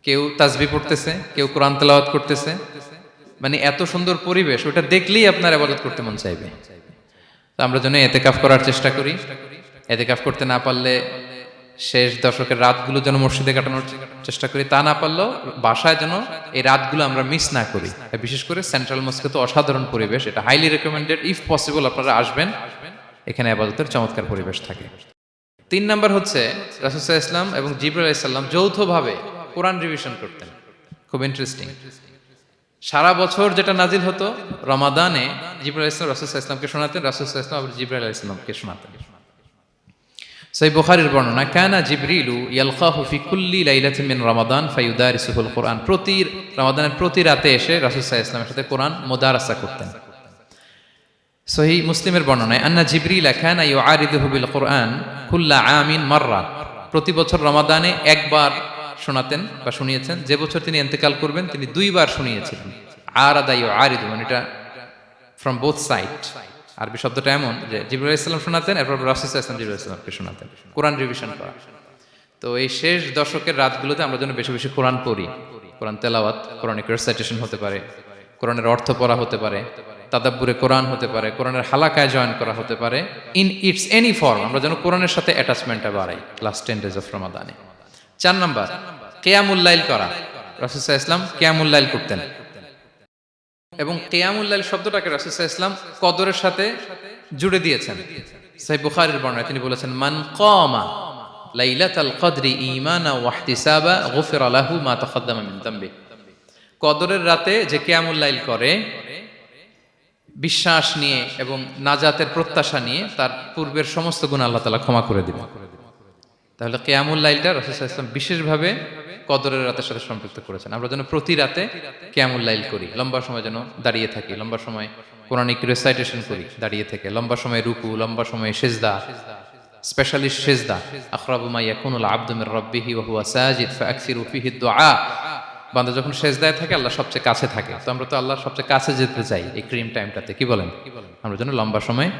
কেউ তাসবিহ পড়তেছে, কেউ কোরআন তেলাওয়াত করতেছে। মানে এত সুন্দর পরিবেশ, ওটা দেখলেই আপনার ইবাদত করতে মন চাইবে। তো আমরা যেন ইতিকাফ করার চেষ্টা করি। ইতিকাফ করতে না পারলে শেষ দশকের রাতগুলো যেন মসজিদে কাটানোর চেষ্টা করি, তা না পারলেও বাসায় যেন এই রাতগুলো আমরা মিস না করি। বিশেষ করে সেন্ট্রাল মস্কে তো অসাধারণ পরিবেশ, এটা হাইলি রেকমেন্ডেড। ইফ পসিবল আপনারা আসবেন, এখানে ইবাদতের চমৎকার পরিবেশ থাকে। 3 নাম্বার হচ্ছে রাসূল সাল্লাল্লাহু আলাইহি ওয়াসাল্লাম এবং জিবরাইল আলাইহিস সালাম যৌথভাবে কোরআন রিভিশন করতেন। খুব ইন্টারেস্টিং। সারা বছর যেটা নাজিল হতো, রমাদানে জিবরাইল আলাইহিস সালাম রাসূল সাল্লাল্লাহু আলাইহি ওয়াসাল্লামকে শোনাতেন, রাসূল সাল্লাল্লাহু আলাইহি ওয়াসাল্লাম আবার জিবরাইল আলাইহিস সালামকে শোনাতেন। সহিহ বুখারীর বর্ণনা, কানা জিবরিলু ইয়ালকাহু ফি কুল্লি লাইলাতিন মিন রমাদান ফায়ুদারিসুহুল কুরআন। প্রতি রমাদানের প্রতি রাতে এসে রাসূল সাল্লাল্লাহু আলাইহি ওয়াসাল্লামের সাথে কোরআন মুদারাসা করতেন। সহিহ মুসলিমের বর্ণনায়, আন্না জিবরিল কানা ইউআরিদুহু বিল কুরআন কুল্লা আমিন মাররা। প্রতি বছর রমাদানে একবার শোনাতেন বা শুনিয়েছেন। যে বছর তিনি ইন্তেকাল করবেন তিনি 2 বার শুনিয়েছিলেন। আরাদা ইউআরিদু, মানে এটা ফ্রম বোথ সাইড। আরবি শব্দটা এমন যে জিবরাইল আলাইহিস সালাম শোনাতেন, এরপর রাসূল সাল্লাল্লাহু আলাইহি ওয়াসাল্লাম জিবরাইল আলাইহিস সালামকে শোনাতেন। কোরআন রিভিশন করা। তো এই শেষ দশকের রাতগুলোতে আমরা যেন বেশি বেশি কোরআন পড়ি। কোরআন তেলাওয়াত, কোরআনিক রিসাইটেশন হতে পারে, কোরআনের অর্থ পড়া হতে পারে, তাদাব্বুরে কোরআন হতে পারে, কোরআনের হালাকায় জয়েন করা হতে পারে। ইন ইটস এনি ফর্ম আমরা যেন কোরআনের সাথে অ্যাটাচমেন্টটা বাড়াই লাস্ট 10 days অফ রমাদানে। 4 নাম্বার কিয়ামুল লাইল করা। রাসূল সাল্লাল্লাহু আলাইহি ওয়াসাল্লাম কিয়ামুল লাইল করতেন। এবং কিয়ামুল লাইল শব্দটাকে রাসূল সাল্লাল্লাহু আলাইহি ওয়াসাল্লাম কদরের সাথে জুড়ে দিয়েছেন। সহিহ বুখারীর বর্ণনায় তিনি বলেছেন, মান কামা লাইলাতাল কদরি ঈমানা ওয়া ইহতিসাবা গুফিরা লাহু মা তাকাদ্দামা মিন যামবি। কদরের রাতে যে কিয়ামুল লাইল করে বিশ্বাস নিয়ে এবং নাজাতের প্রত্যাশা নিয়ে, তার পূর্বের সমস্ত গুনাহ আল্লাহ তাআলা ক্ষমা করে দিবেন। তাহলে কিয়ামুল লাইলটা রাসূল সাল্লাল্লাহু আলাইহি ওয়াসাল্লাম বিশেষভাবে কদরের রাতের সাথে সম্পৃক্ত করেছেন। আমরা যেন প্রতি রাতে কিয়ামুল লাইল করি, লম্বা সময় যেন দাঁড়িয়ে থাকি, লম্বা সময় কোরআনিক রিসাইটেশন করি দাঁড়িয়ে থেকে, লম্বা সময় রুকু, লম্বা সময় সিজদা, স্পেশালি সিজদা। আখরাবু মা ইয়াকুনুল আবদু মির রাব্বিহি ওয়া হুয়া সাজিদ ফাআকসিরু ফিহি দুআ। বান্দা যখন সিজদায় থাকে আল্লাহ সবচেয়ে কাছে থাকে। তো আমরা তো আল্লাহর সবচেয়ে কাছে যেতে চাই এই ক্রিম টাইমটাতে, কি বলেন? আমরা যেন লম্বা সময়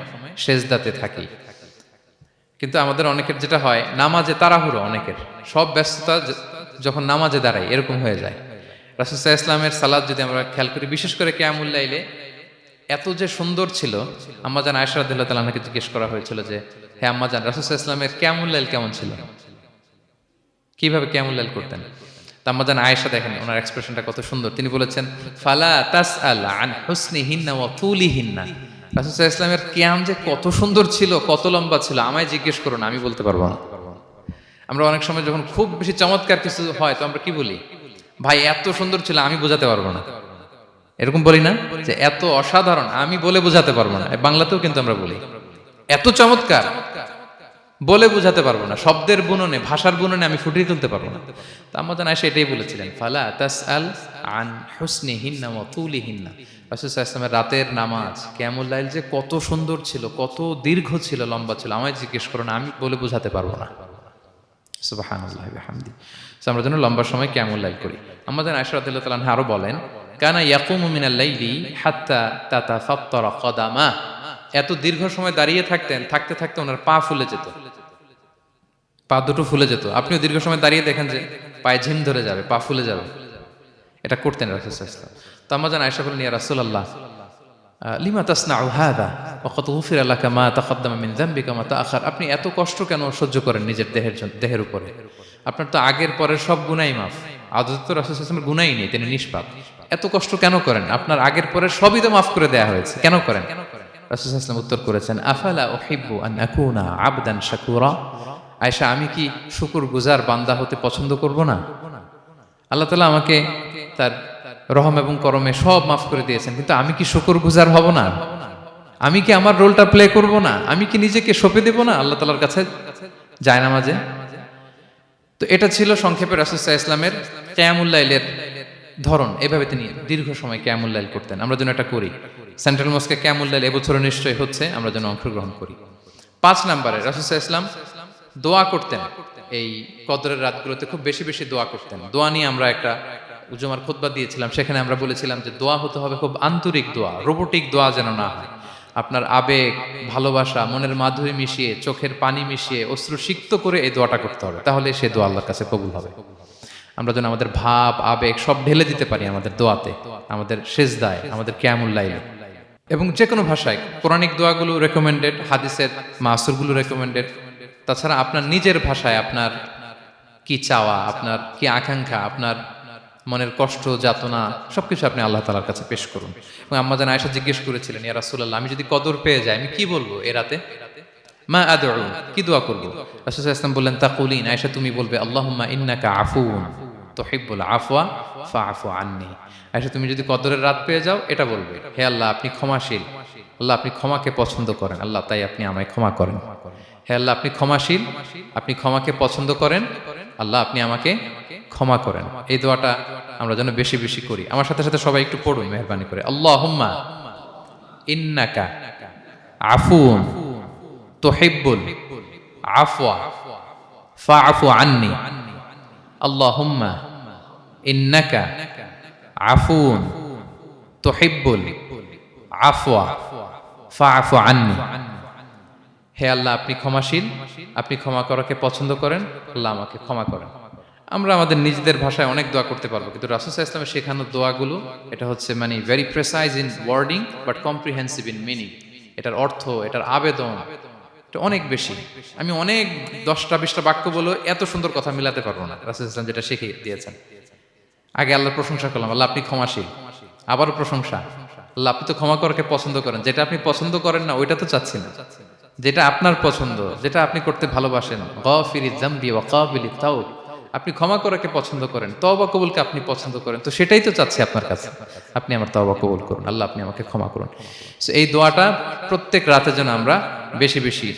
সিজদাতে থাকি। কিন্তু আমাদের অনেকের যেটা হয়, নামাজে তাড়াহুড়ো, অনেকের সব ব্যস্ততা যখন নামাজে দাঁড়াই এরকম হয়ে যায়। রাসূল সাল্লাল্লাহু আলাইহি ওয়াসাল্লামের সালাত যদি আমরা খেয়াল করি, বিশেষ করে কিয়ামুল লাইলে এত যে সুন্দর ছিল। আম্মাজান আয়েশা রাদিয়াল্লাহু তাআলা আনহাকে জিজ্ঞেস করা হয়েছিল যে, হে আম্মাজান, রাসূল সাল্লাল্লাহু আলাইহি ওয়াসাল্লামের কিয়ামুল লাইল কেমন ছিল, কিভাবে কিয়ামুল লাইল করতেন? তা আম্মাজান আয়েশা, দেখেন ওনার এক্সপ্রেশনটা কত সুন্দর। তিনি বলেছেন, ফালা তাসআল আন হুসনিহিন্না ওয়া তুলিহিন্না। রাসূল সাল্লাল্লাহু আলাইহি ওয়াসাল্লামের কিয়াম যে কত সুন্দর ছিল, কত লম্বা ছিল, আমায় জিজ্ঞেস করো না, আমি বলতে পারবো না। আমরা অনেক সময় যখন খুব বেশি চমৎকার কিছু হয় তো আমরা কি বলি, ভাই এত সুন্দর ছিল, আমি বোঝাতে পারবো না। এরকম বলি না যে এত অসাধারণ, আমি বলে বোঝাতে পারবো না। বাংলাতেও কিন্তু আমরা বলি এত চমৎকার, বলে বোঝাতে পারবো না, শব্দের বুননে, ভাষার বুননে আমি ফুটিয়ে তুলতে পারবো না। তো আম্মাজান আয়েশা এটাই বলেছিলেন, ফালা তাসআল আন হুসনিহিন্না ওয়া তুলিহিন্না। রাসূল সাল্লাল্লাহু আলাইহি ওয়াসাল্লামের রাতের নামাজ কিয়ামুল লাইল যে কত সুন্দর ছিল, কত দীর্ঘ ছিল, লম্বা ছিল, আমায় জিজ্ঞেস করো না, আমি বলে বোঝাতে পারবো না। সুবহানাল্লাহি ওয়া বিহামদি। সো আমরা যেন লম্বা সময় কিয়ামুল লাইল করি। আম্মাজান আয়েশা রাদিয়াল্লাহু তাআলা আনহা আরো বলেন, কানা ইয়াকুমু মিনাল লাইলি হাত্তা তাতাফাত্তারা কদামা। এত দীর্ঘ সময় দাঁড়িয়ে থাকতেন, থাকতে থাকতে ওনার পা ফুলে যেত, পা দুটো ফুলে যেত। আপনিও দীর্ঘ সময় দাঁড়িয়ে দেখেন যে পায়ে ঝিম ধরে যাবে, পা ফুলে যাবে, এটা করতেন রাসূল সাল্লাল্লাহু আলাইহি ওয়াসাল্লাম। তো আম্মাজান আয়েশা বলেন, ইয়া রাসূলুল্লাহ লিমা তাসনাউ হাযা ওয়া ক্বাদ গুফিরা লাকা মা তাকাদ্দামা মিন যামবিকা মা তাআখার। আপনি এত কষ্ট কেন সহ্য করেন নিজের দেহের উপরে? আপনার তো আগের পরের সব গুনাহই মাফ। আদত তো রাসূল সাল্লাল্লাহু আলাইহি ওয়াসাল্লামের গুনাহই নেই, তিনি নিষ্পাপ। এত কষ্ট কেন করেন? আপনার আগের পরের সবই তো মাফ করে দেয়া হয়েছে, কেন করেন? রাসূল সাল্লাল্লাহু আলাইহি ওয়াসাল্লাম উত্তর করেছেন, আফালা উহিব্বু আন আকুনা আবদান শাকুরা। আয়েশা, আমি কি শুকরগুজার বান্দা হতে পছন্দ করব না? আল্লাহ তাআলা আমাকে তার রহম এবং করমে সব মাফ করে দিয়েছেন, কিন্তু আমি কি শুকরগুজার হব না? আমি কি আমার রোলটা প্লে করব না? আমি কি নিজেকে সঁপে দেব না আল্লাহ তাআলার কাছে জায়নামাজে? তো এটা ছিল সংক্ষেপে রাসূল সাল্লাল্লাহু আলাইহি ওয়াসাল্লামের কিয়ামুল লাইলের ধরন। এভাবে তিনি দীর্ঘ সময় কিয়ামুল লাইল করতেন। আমরা যেন এটা করি। সেন্ট্রাল মস্কে কিয়ামুল লাইল এবছর নিশ্চয়ই হচ্ছে, আমরা যেন অংশগ্রহণ করি। 5 নম্বরে রাসূল সাল্লাল্লাহু আলাইহি ওয়াসাল্লাম দোয়া করতেন। এই কদরের রাতগুলোতে খুব বেশি বেশি দোয়া করতেন। দোয়া নিয়ে আমরা একটা জুমার খুতবা দিয়েছিলাম, সেখানে আমরা বলেছিলাম যে দোয়া হতে হবে খুব আন্তরিক দোয়া, রোবোটিক দোয়া যেন না হয়। আপনার আবেগ, ভালোবাসা, মনের মাধুরী মিশিয়ে, চোখের পানি মিশিয়ে, অশ্রু সিক্ত করে এই দোয়াটা করতে হবে, তাহলে সে দোয়া আল্লাহর কাছে কবুল হবে। আমরা যেন আমাদের ভাব, আবেগ সব ঢেলে দিতে পারি আমাদের দোয়াতে, আমাদের সিজদায়, আমাদের কিয়ামুল লাইলে। এবং যে কোনো ভাষায় কোরআনিক দোয়াগুলো রেকমেন্ডেড, হাদিসের মাসুরগুলো রেকমেন্ডেড। তাছাড়া আপনার নিজের ভাষায় আপনার কি চাওয়া, আপনার কি আকাঙ্ক্ষা, আপনার মনের কষ্ট, যাতনা সবকিছু আপনি আল্লাহ তাআলার কাছে পেশ করুন। এবং আম্মাজান আয়েশা জিজ্ঞেস করেছিলেন, ইয়া রাসূলুল্লাহ, আমি যদি কদর পেয়ে যাই আমি কি বলবো এ রাতে? মা আদউ, কি দোয়া করব? রাসূল সাল্লাল্লাহু আলাইহি ওয়াসাল্লাম বললেন, তাকুলিন, আয়েশা তুমি বলবে, আল্লাহুম্মা ইন্নাকা আফুউন তুহিব্বুল আফওয়া ফাআফু আন্নী। আয়েশা তুমি যদি কদরের রাত পেয়ে যাও এটা বলবে, হে আল্লাহ আপনি ক্ষমাশীল, আল্লাহ আপনি ক্ষমাকে পছন্দ করেন, আল্লাহ তাই আপনি আমায় ক্ষমা করেন। হে আল্লাহ আপনি ক্ষমাশীল, আপনি ক্ষমাকে পছন্দ করেন, আল্লাহ আপনি আমাকে ক্ষমা করেন। এই দোয়াটা আমরা যেন বেশি বেশি করি। আমার সাথে সাথে সবাই একটু পড়ুন মেহেরবানি করে, আল্লাহুম্মা ইন্নাকা আফুউন তুহিব্বুল আফওয়া ফাআফু আন্নী। আল্লাহুম্মা ইন্নাকা আফুউন তুহিব্বুল আফওয়া ফাআফু আন্নী। হে আল্লাহ আপনি ক্ষমাশীল, আপনি ক্ষমা করাকে পছন্দ করেন, আল্লাহ আমাকে ক্ষমা করেন। আমরা আমাদের নিজেদের ভাষায় অনেক দোয়া করতে পারবো, কিন্তু রাসূল সাল্লাল্লাহু আলাইহি ওয়াসাল্লামের শেখানো দোয়াগুলো এটা হচ্ছে মানে very precise in wording but comprehensive in meaning. এটার অর্থ, এটার আবেদন এটা অনেক বেশি। আমি অনেক 10টা 20টা বাক্য বলে এত সুন্দর কথা মিলাতে পারবো না। রাসূল সাল্লাল্লাহু আলাইহি ওয়াসাল্লাম যেটা শিখিয়ে দিয়েছেন, আগে আল্লাহর প্রশংসা করলাম, আল্লাহ আপনি ক্ষমাশীল, আবারও প্রশংসা, আল্লাহ আপনি তো ক্ষমা করাকে পছন্দ করেন, যেটা আপনি পছন্দ করেন না ওইটা তো চাচ্ছি না, যেটা আপনার পছন্দ, যেটা আপনি করতে ভালোবাসেন, গাফিরিজ যামবি ওয়া কাবিলিত তাওব, আপনি ক্ষমা করাকে পছন্দ করেন, তওবা কবুলকে আপনি পছন্দ করেন, তো সেটাই তো চাচ্ছি আপনার কাছে, আপনি আমার তওবা কবুল করুন, আল্লাহ আপনি আমাকে ক্ষমা করুন। So, এই দোয়াটা প্রত্যেক রাতে যেন আমরা বেশি বেশি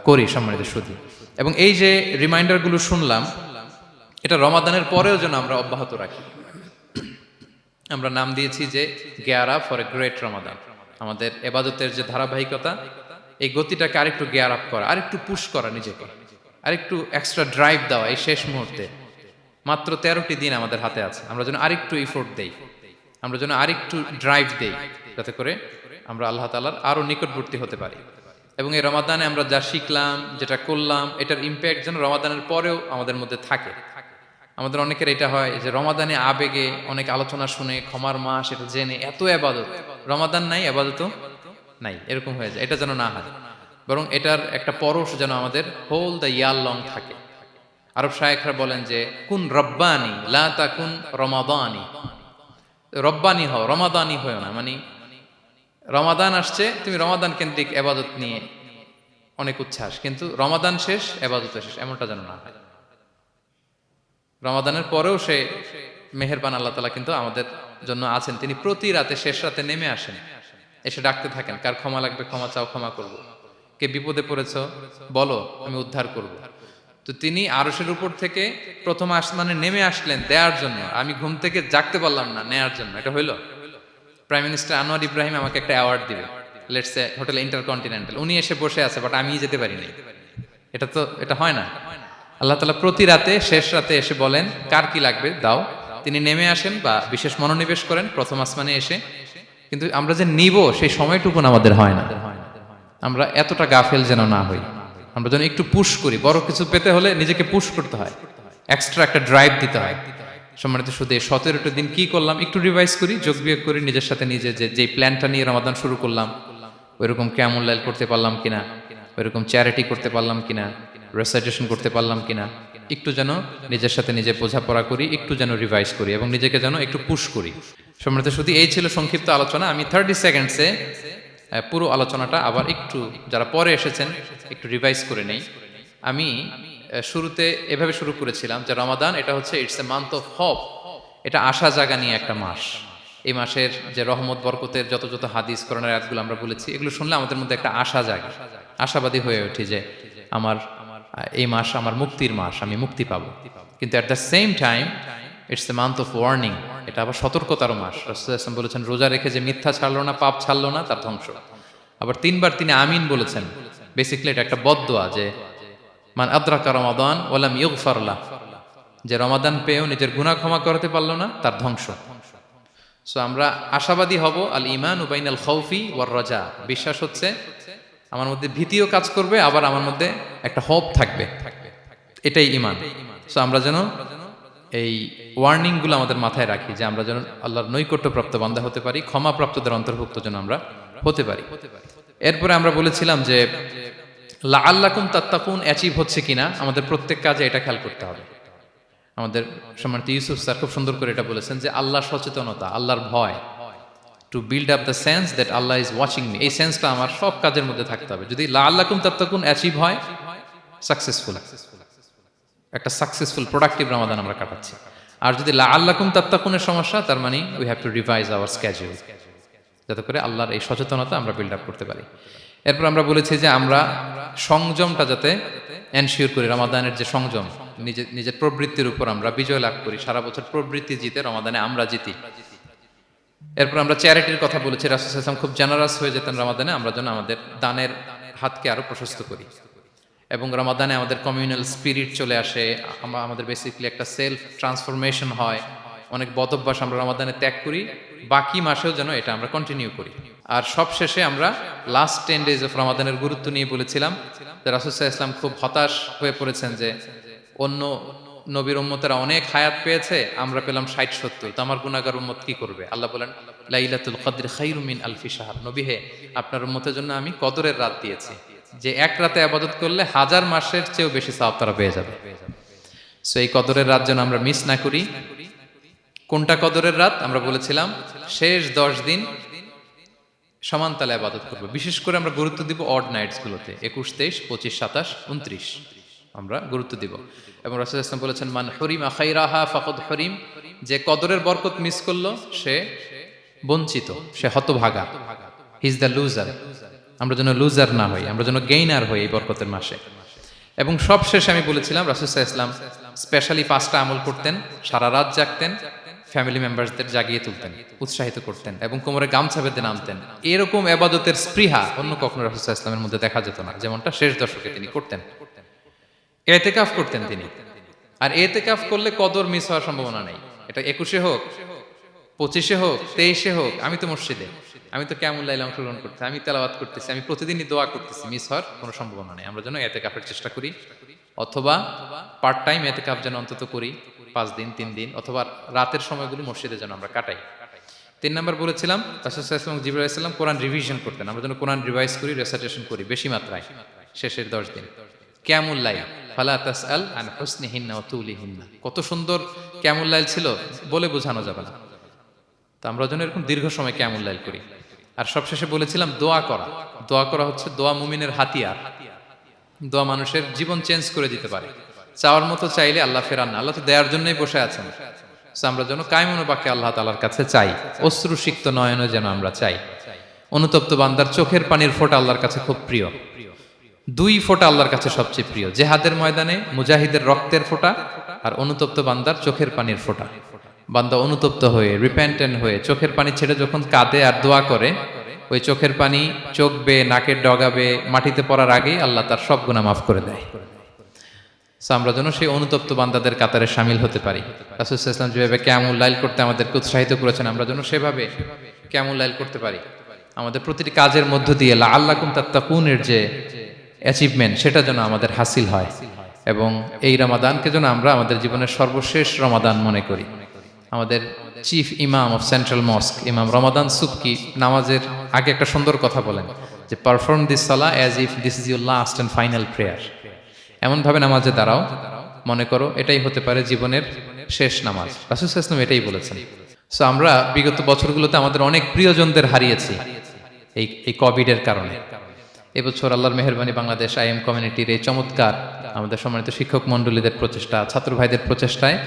করি সম্মানিত সুধী। এবং এই যে রিমাইন্ডারগুলো শুনলাম, এটা রমাদানের পরেও যেন আমরা অব্যাহত রাখি। আমরা নাম দিয়েছি যে গেয়ারা ফর এ গ্রেট রমাদান। আমাদের এবাদতের যে ধারাবাহিকতা, এই গতিটাকে আরেকটু গেয়ার আপ করা, আরেকটু পুশ করা নিজেকে, আরেকটু এক্সট্রা ড্রাইভ দেওয়া এই শেষ মুহূর্তে। মাত্র 13টি দিন আমাদের হাতে আছে, আমরা যেন আরেকটু ইফোর্ট দেই, আমরা যেন আরেকটু ড্রাইভ দেই, যাতে করে আমরা আল্লাহ তাআলার আরো নিকটবর্তী হতে পারি। এবং এই রমাদানে আমরা যা শিখলাম, যেটা করলাম, এটার ইম্প্যাক্ট যেন রমাদানের পরেও আমাদের মধ্যে থাকে। আমাদের অনেকের এটা হয় যে রমাদানে আবেগে অনেক আলোচনা শুনে, ক্ষমার মাস এটা জেনে এত আবাদত, রমাদান নাই আবাদতও নাই, এরকম হয়ে যায়। এটা যেন না হয়, বরং এটার একটা পরশ যেন আমাদের হোল দ্য ইয়ার লং থাকে। আরব শায়েখরা বলেন যে কুন রব্বানি লা তাকুন রমাদানি, রব্বানি হও, রমাদানি হও না। মানে রমাদান আসছে, তুমি রমাদান কেন্দ্রিক আবাদত নিয়ে অনেক উচ্ছ্বাস, কিন্তু রমাদান শেষ আবাদত শেষ, এমনটা যেন না হয়। রমাদানের পরেও সে মেহেরবান আল্লাহ তাআলা কিন্তু আমাদের জন্য আছেন। তিনি প্রতি রাতে শেষ রাতে নেমে আসেন, এসে ডাকতে থাকেন, কার ক্ষমা লাগবে ক্ষমা চাও, ক্ষমা করব। কে বিপদে পড়েছ বলো, আমি উদ্ধার করব। তো তিনি আরশের উপর থেকে প্রথম আসমানে নেমে আসলেন দেওয়ার জন্য, আমি ঘুম থেকে জাগতে পারলাম না, নেয়ার জন্য। এটা হইল প্রাইম মিনিস্টার আনোয়ার ইব্রাহিম আমাকে একটা অ্যাওয়ার্ড দিবে, লেটস সে হোটেল ইন্টারকন্টিনেন্টাল, উনি এসে বসে আছে, বাট আমি যেতে পারিনি। এটা হয় না। আল্লাহ তাআলা প্রতি রাতে শেষ রাতে এসে বলেন কার কি লাগবে দাও, তিনি নেমে আসেন বা বিশেষ মনোনিবেশ করেন প্রথম আসমানে এসে। কিন্তু আমরা যে নিব সেই সময়টুকুন আমাদের হয় না। আমরা এতটা গাফেল যেন না হই, আমরা যেন একটু পুশ করি। বড় কিছু পেতে হলে নিজেকে পুশ করতে হয়, এক্সট্রা একটা ড্রাইভ দিতে হয়। সম্মানিত শুধু এই 17টা দিন কি করলাম একটু রিভাইজ করি, যোগ বিয়োগ করি নিজের সাথে নিজে, যে প্ল্যানটা নিয়ে রমাদান শুরু করলাম ওইরকম কিয়ামুল লাইল করতে পারলাম কিনা, ওইরকম চ্যারিটি করতে পারলাম কিনা, রেসাইটেশন করতে পারলাম কিনা, একটু যেন নিজের সাথে নিজে বোঝাপড়া করি, একটু যেন রিভাইজ করি এবং নিজেকে যেন একটু পুশ করি। সম্মানিত শুধু এই ছিল সংক্ষিপ্ত আলোচনা। আমি 30 সেকেন্ডসে পুরো আলোচনাটা আবার একটু যারা পরে এসেছেন একটু রিভাইজ করে নেই। আমি শুরুতে এভাবে শুরু করেছিলাম যে রমাদান এটা হচ্ছে it's a month of hope, এটা আশা জাগা নিয়ে একটা মাস। এই মাসের যে রহমত বরকতের যত যত হাদিস কোরআনের আয়াতগুলো আমরা বলেছি, এগুলো শুনলে আমাদের মধ্যে একটা আশা জাগে, আশাবাদী হয়ে উঠি যে আমার এই মাস আমার মুক্তির মাস, আমি মুক্তি পাবো। কিন্তু at the same time it's a month of warning, এটা আবার সতর্কতার মাস। রাসূলুল্লাহ সাল্লাল্লাহু আলাইহি ওয়াসাল্লাম বলেছেন রোজা রেখে যে মিথ্যা ছাড়লো না, পাপ ছাড়লো না, তার ধ্বংস। আবার 3 বার তিনি আমিন বলেছেন। বেসিক্যালি এটা একটা বদদোয়া যে মান আদরাকা রমাদান ওয়া লাম ইগফার লাহ, যে রমাদান পেয়েও নিজের গুনাহ ক্ষমা করতে পারলো না, তার ধ্বংস। সো আমরা আশাবাদী হব। আল ঈমানু বাইনাল খাউফি ওয়ার রাজা, বিশ্বাস হচ্ছে আমার মধ্যে ভীতিও কাজ করবে, আবার আমার মধ্যে একটা হোপ থাকবে, এটাই ঈমান। সো আমরা যেন এই ওয়ার্নিং গুলো আমাদের মাথায় রাখি যে আমরা যেন আল্লাহর নৈকট্যপ্রাপ্ত বান্দা হতে পারি, ক্ষমাপ্রাপ্তদের অন্তর্ভুক্ত যেন আমরা হতে পারি। এরপরে আমরা বলেছিলাম যে লাআল্লাকুম তাত্তাকুন অ্যাচিভ হচ্ছে কিনা আমাদের প্রত্যেক কাজে এটা খেয়াল করতে হবে। আমাদের সম্মানিত ইউসুফ স্যার খুব সুন্দর করে এটা বলেছেন যে আল্লাহর সচেতনতা, আল্লাহর ভয়, to build up the sense that Allah is watching me, এই সেন্সটা আমার সব কাজের মধ্যে থাকতে হবে। যদি লাআল্লাকুম তাত্তাকুন অ্যাচিভ হয়, সাকসেসফুল, একটা সাকসেসফুল প্রোডাক্টিভ রমাদান আমরা কাটাচ্ছি। আর যদি লাআল্লাকুম তাত্তাকুনের সমস্যা, তার মানে we have to revise hour schedule, যাতে করে আল্লাহর এই সচেতনতা আমরা বিল্ড আপ করতে পারি। এরপর আমরা বলেছি যে আমরা সংযমটা যাতে এনশিওর করি, রমাদানের যে সংযম, নিজের প্রবৃত্তির উপর আমরা বিজয় লাভ করি। সারা বছর প্রবৃত্তি জিতে, রমাদানে আমরা জিতি। এরপর আমরা চ্যারিটির কথা বলেছি। রাসূল সাল্লাল্লাহু আলাইহি ওয়াসাল্লাম খুব জেনারাস হয়ে যেতেন রমাদানে, আমরা যেন আমাদের দানের হাতকে আরো প্রশস্ত করি। এবং রমাদানে আমাদের কমিউনাল স্পিরিট চলে আসে, আমাদের বেসিক্যালি একটা সেলফ ট্রান্সফরমেশন হয়। অনেক বদ অভ্যাস আমরা রমাদানে ত্যাগ করি, বাকি মাসেও যেন এটা আমরা কন্টিনিউ করি। আর সব শেষে আমরা লাস্ট 10 ডেজ অফ রমাদানের গুরুত্ব নিয়ে বলেছিলাম যে রাসূল সাল্লাল্লাহু আলাইহি ওয়াসাল্লাম খুব হতাশ হয়ে পড়েছেন যে অন্য নবীর উম্মতেরা অনেক হায়াত পেয়েছে, আমরা পেলাম 60-70, তো আমার গুনাহগার উম্মত কি করবে? আল্লাহ বলেন লাইলাতুল কদর খায়রুম মিন আলফি শাহর, নবী হে আপনার উম্মতের জন্য আমি কদরের রাত দিয়েছি, যে এক রাতে ইবাদত করলে 1000 মাসের চেয়েও বেশি সওয়াব তারা পেয়ে যাবে। সো এই কদরের রাত যেন আমরা মিস না করি। কোনটা কদরের রাত? আমরা বলেছিলাম শেষ 10 দিন সমান তালে ইবাদত করব। বিশেষ করে আমরা গুরুত্ব দিব অড নাইটসগুলোতে, 21, 23, 25, 27, 29 আমরা গুরুত্ব দিব। এবং রাসূল সাল্লাল্লাহু আলাইহি ওয়াসাল্লাম বলেছেন, মান হুরিমা খাইরাহা ফাকাদ হুরিম, যে কদরের বরকত মিস করলো সে বঞ্চিত, সে হতভাগা। He is the loser. আমরা যেন লুজার না হই, আমরা যেন গেইনার হই এই বরকতের মাসে। এবং সব শেষে আমি বলেছিলাম রাসূল সাল্লাল্লাহু আলাইহি ওয়াসাল্লাম স্পেশালি 5টা আমল করতেন, সারা রাত জাগতেন, ফ্যামিলি মেম্বারসদের জাগিয়ে তুলতেন, উৎসাহিত করতেন এবং কোমরে গামছা বেঁধে নামতেন। এরকম ইবাদতের স্পৃহা অন্য কখনো রাসূল সাল্লাল্লাহু আলাইহি ওয়াসাল্লামের মধ্যে দেখা যেত না, যেমনটা শেষ দশকে তিনি করতেন। ইতিকাফ করতেন তিনি। আর ইতিকাফ করলে কদর মিস হওয়ার সম্ভাবনা নেই। এটা 21-এ হোক, 25-এ হোক, 23-এ হোক, আমি তো মসজিদে, আমি তো কিয়ামুল লাইলে অংশগ্রহণ করতেছি, আমি তেলাওয়াত করতেছি, আমি প্রতিদিনই দোয়া করতেছি, মিস হওয়ার কোনো সম্ভাবনা নেই। আমরা যেন ইতিকাফের চেষ্টা করি, অথবা পার্ট টাইম ইতিকাফ যেন অন্তত করি, 5 দিন 3 দিন, অথবা রাতের সময়গুলো মসজিদে যেন আমরা কাটাই। 3 নম্বর বলেছিলাম রাসূল সাল্লাল্লাহু আলাইহি ওয়াসাল্লাম জিবরাইল আলাইহিস সালাম কোরআন রিভিশন করতেন। আমরা যেন কোরআন রিভাইজ করি, রেসাইটেশন করি বেশি মাত্রায় শেষের 10 দিন। কিয়ামুল লাইল, ফালা তাসআল আন হুসনিহিন্না ওয়া তুলিহিন্না, কত সুন্দর কিয়ামুল লাইল ছিল বলে বোঝানো যাবে না। তো আমরা যেন এরকম দীর্ঘ সময় কিয়ামুল লাইল করি। আর সবশেষে বলেছিলাম দোয়া করা। দোয়া করা হচ্ছে দোয়া মুমিনের হাতিয়ার। দোয়া মানুষের জীবন চেঞ্জ করে দিতে পারে। চাওয়ার মতো চাইলে আল্লাহ ফেরান না, আল্লাহ তো দেওয়ার জন্যই বসে আছেন। সো আমরা যেন কায়মনোবাক্যে আল্লাহ তাআলার কাছে চাই, অশ্রুসিক্ত নয়নে যেন আমরা চাই। অনুতপ্ত বান্দার চোখের পানির ফোঁটা আল্লাহর কাছে খুব প্রিয়। 2 ফোঁটা আল্লাহর কাছে সবচেয়ে প্রিয়, জেহাদের ময়দানে মুজাহিদের রক্তের ফোঁটা আর অনুতপ্ত বান্দার চোখের পানির ফোঁটা। বান্দা অনুতপ্ত হয়ে, রিপেন্টেন্ট হয়ে চোখের পানি ছেড়ে যখন কাঁদে আর দোয়া করে, ওই চোখের পানি চোখ বেয়ে, নাকের ডগাবে, মাটিতে পড়ার আগেই আল্লাহ তার সব গুনাহ মাফ করে দেয়। সো আমরা যেন সেই অনুতপ্ত বান্দাদের কাতারে শামিল হতে পারি। রাসূল সাল্লাল্লাহু আলাইহি ওয়াসাল্লাম যেভাবে কিয়ামুল লাইল করতে আমাদেরকে উৎসাহিত করেছেন, আমরা যেন সেভাবে কিয়ামুল লাইল করতে পারি। আমাদের প্রতিটি কাজের মধ্য দিয়ে লাআল্লাকুম তাত্তাকুনের যে অ্যাচিভমেন্ট, সেটা যেন আমাদের হাসিল হয়। এবং এই রমাদানকে যেন আমরা আমাদের জীবনের সর্বশেষ রমাদান মনে করি। আমাদের চিফ ইমাম অফ সেন্ট্রাল মস্ক, ইমাম রমাদান সুবকি, নামাজের আগে একটা সুন্দর কথা বলেন যে perform this Salah as if this is your last and final prayer. এমনভাবে নামাজে দাঁড়াও, মনে করো এটাই হতে পারে জীবনের শেষ নামাজ। রাসূল সাল্লাল্লাহু আলাইহি ওয়াসাল্লাম এটাই বলেছেন। সো আমরা বিগত বছরগুলোতে আমাদের অনেক প্রিয়জনদের হারিয়েছি এই কোভিডের কারণে। এবছর আল্লাহর মেহেরবানি বাংলাদেশ আইএম কমিউনিটির এই চমৎকার, আমাদের সম্মানিত শিক্ষক মণ্ডলীদের প্রচেষ্টা, ছাত্র ভাইদের প্রচেষ্টায়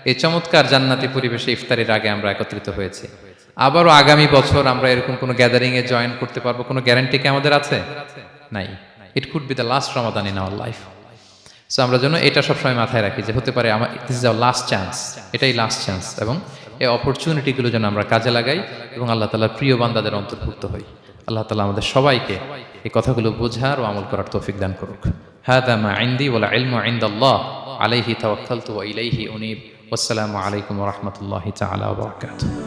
এই চমৎকার জান্নাতি পরিবেশে ইফতারের আগে আমরা একত্রিত হয়েছি। আবারও আগামী বছর আমরা এরকম কোনো গ্যাদারিং এ জয়েন করতে পারবো, কোনো গ্যারান্টি কি আমাদের আছে? নাই। It could be the last Ramadan in our life. So আমরা যেন এটা সবসময় মাথায় রাখি যে হতে পারে আমার this is our last chance, এটাই লাস্ট চান্স। এবং এই অপরচুনিটিগুলো যেন আমরা কাজে লাগাই এবং আল্লাহ তাআলার প্রিয় বান্দাদের অন্তর্ভুক্ত হই। আল্লাহ তাআলা আমাদের সবাইকে এই কথাগুলো বোঝার ও আমল করার তৌফিক দান করুক। হাদা মা ইনদি ওয়াল ইলমু ইনদাল্লাহ আলাইহি তাওয়াক্কালতু ওয়া ইলাইহি উনীব। ওয়াসসালামু আলাইকুম ওয়া রাহমাতুল্লাহি তাআলা ওয়া বারাকাতুহু।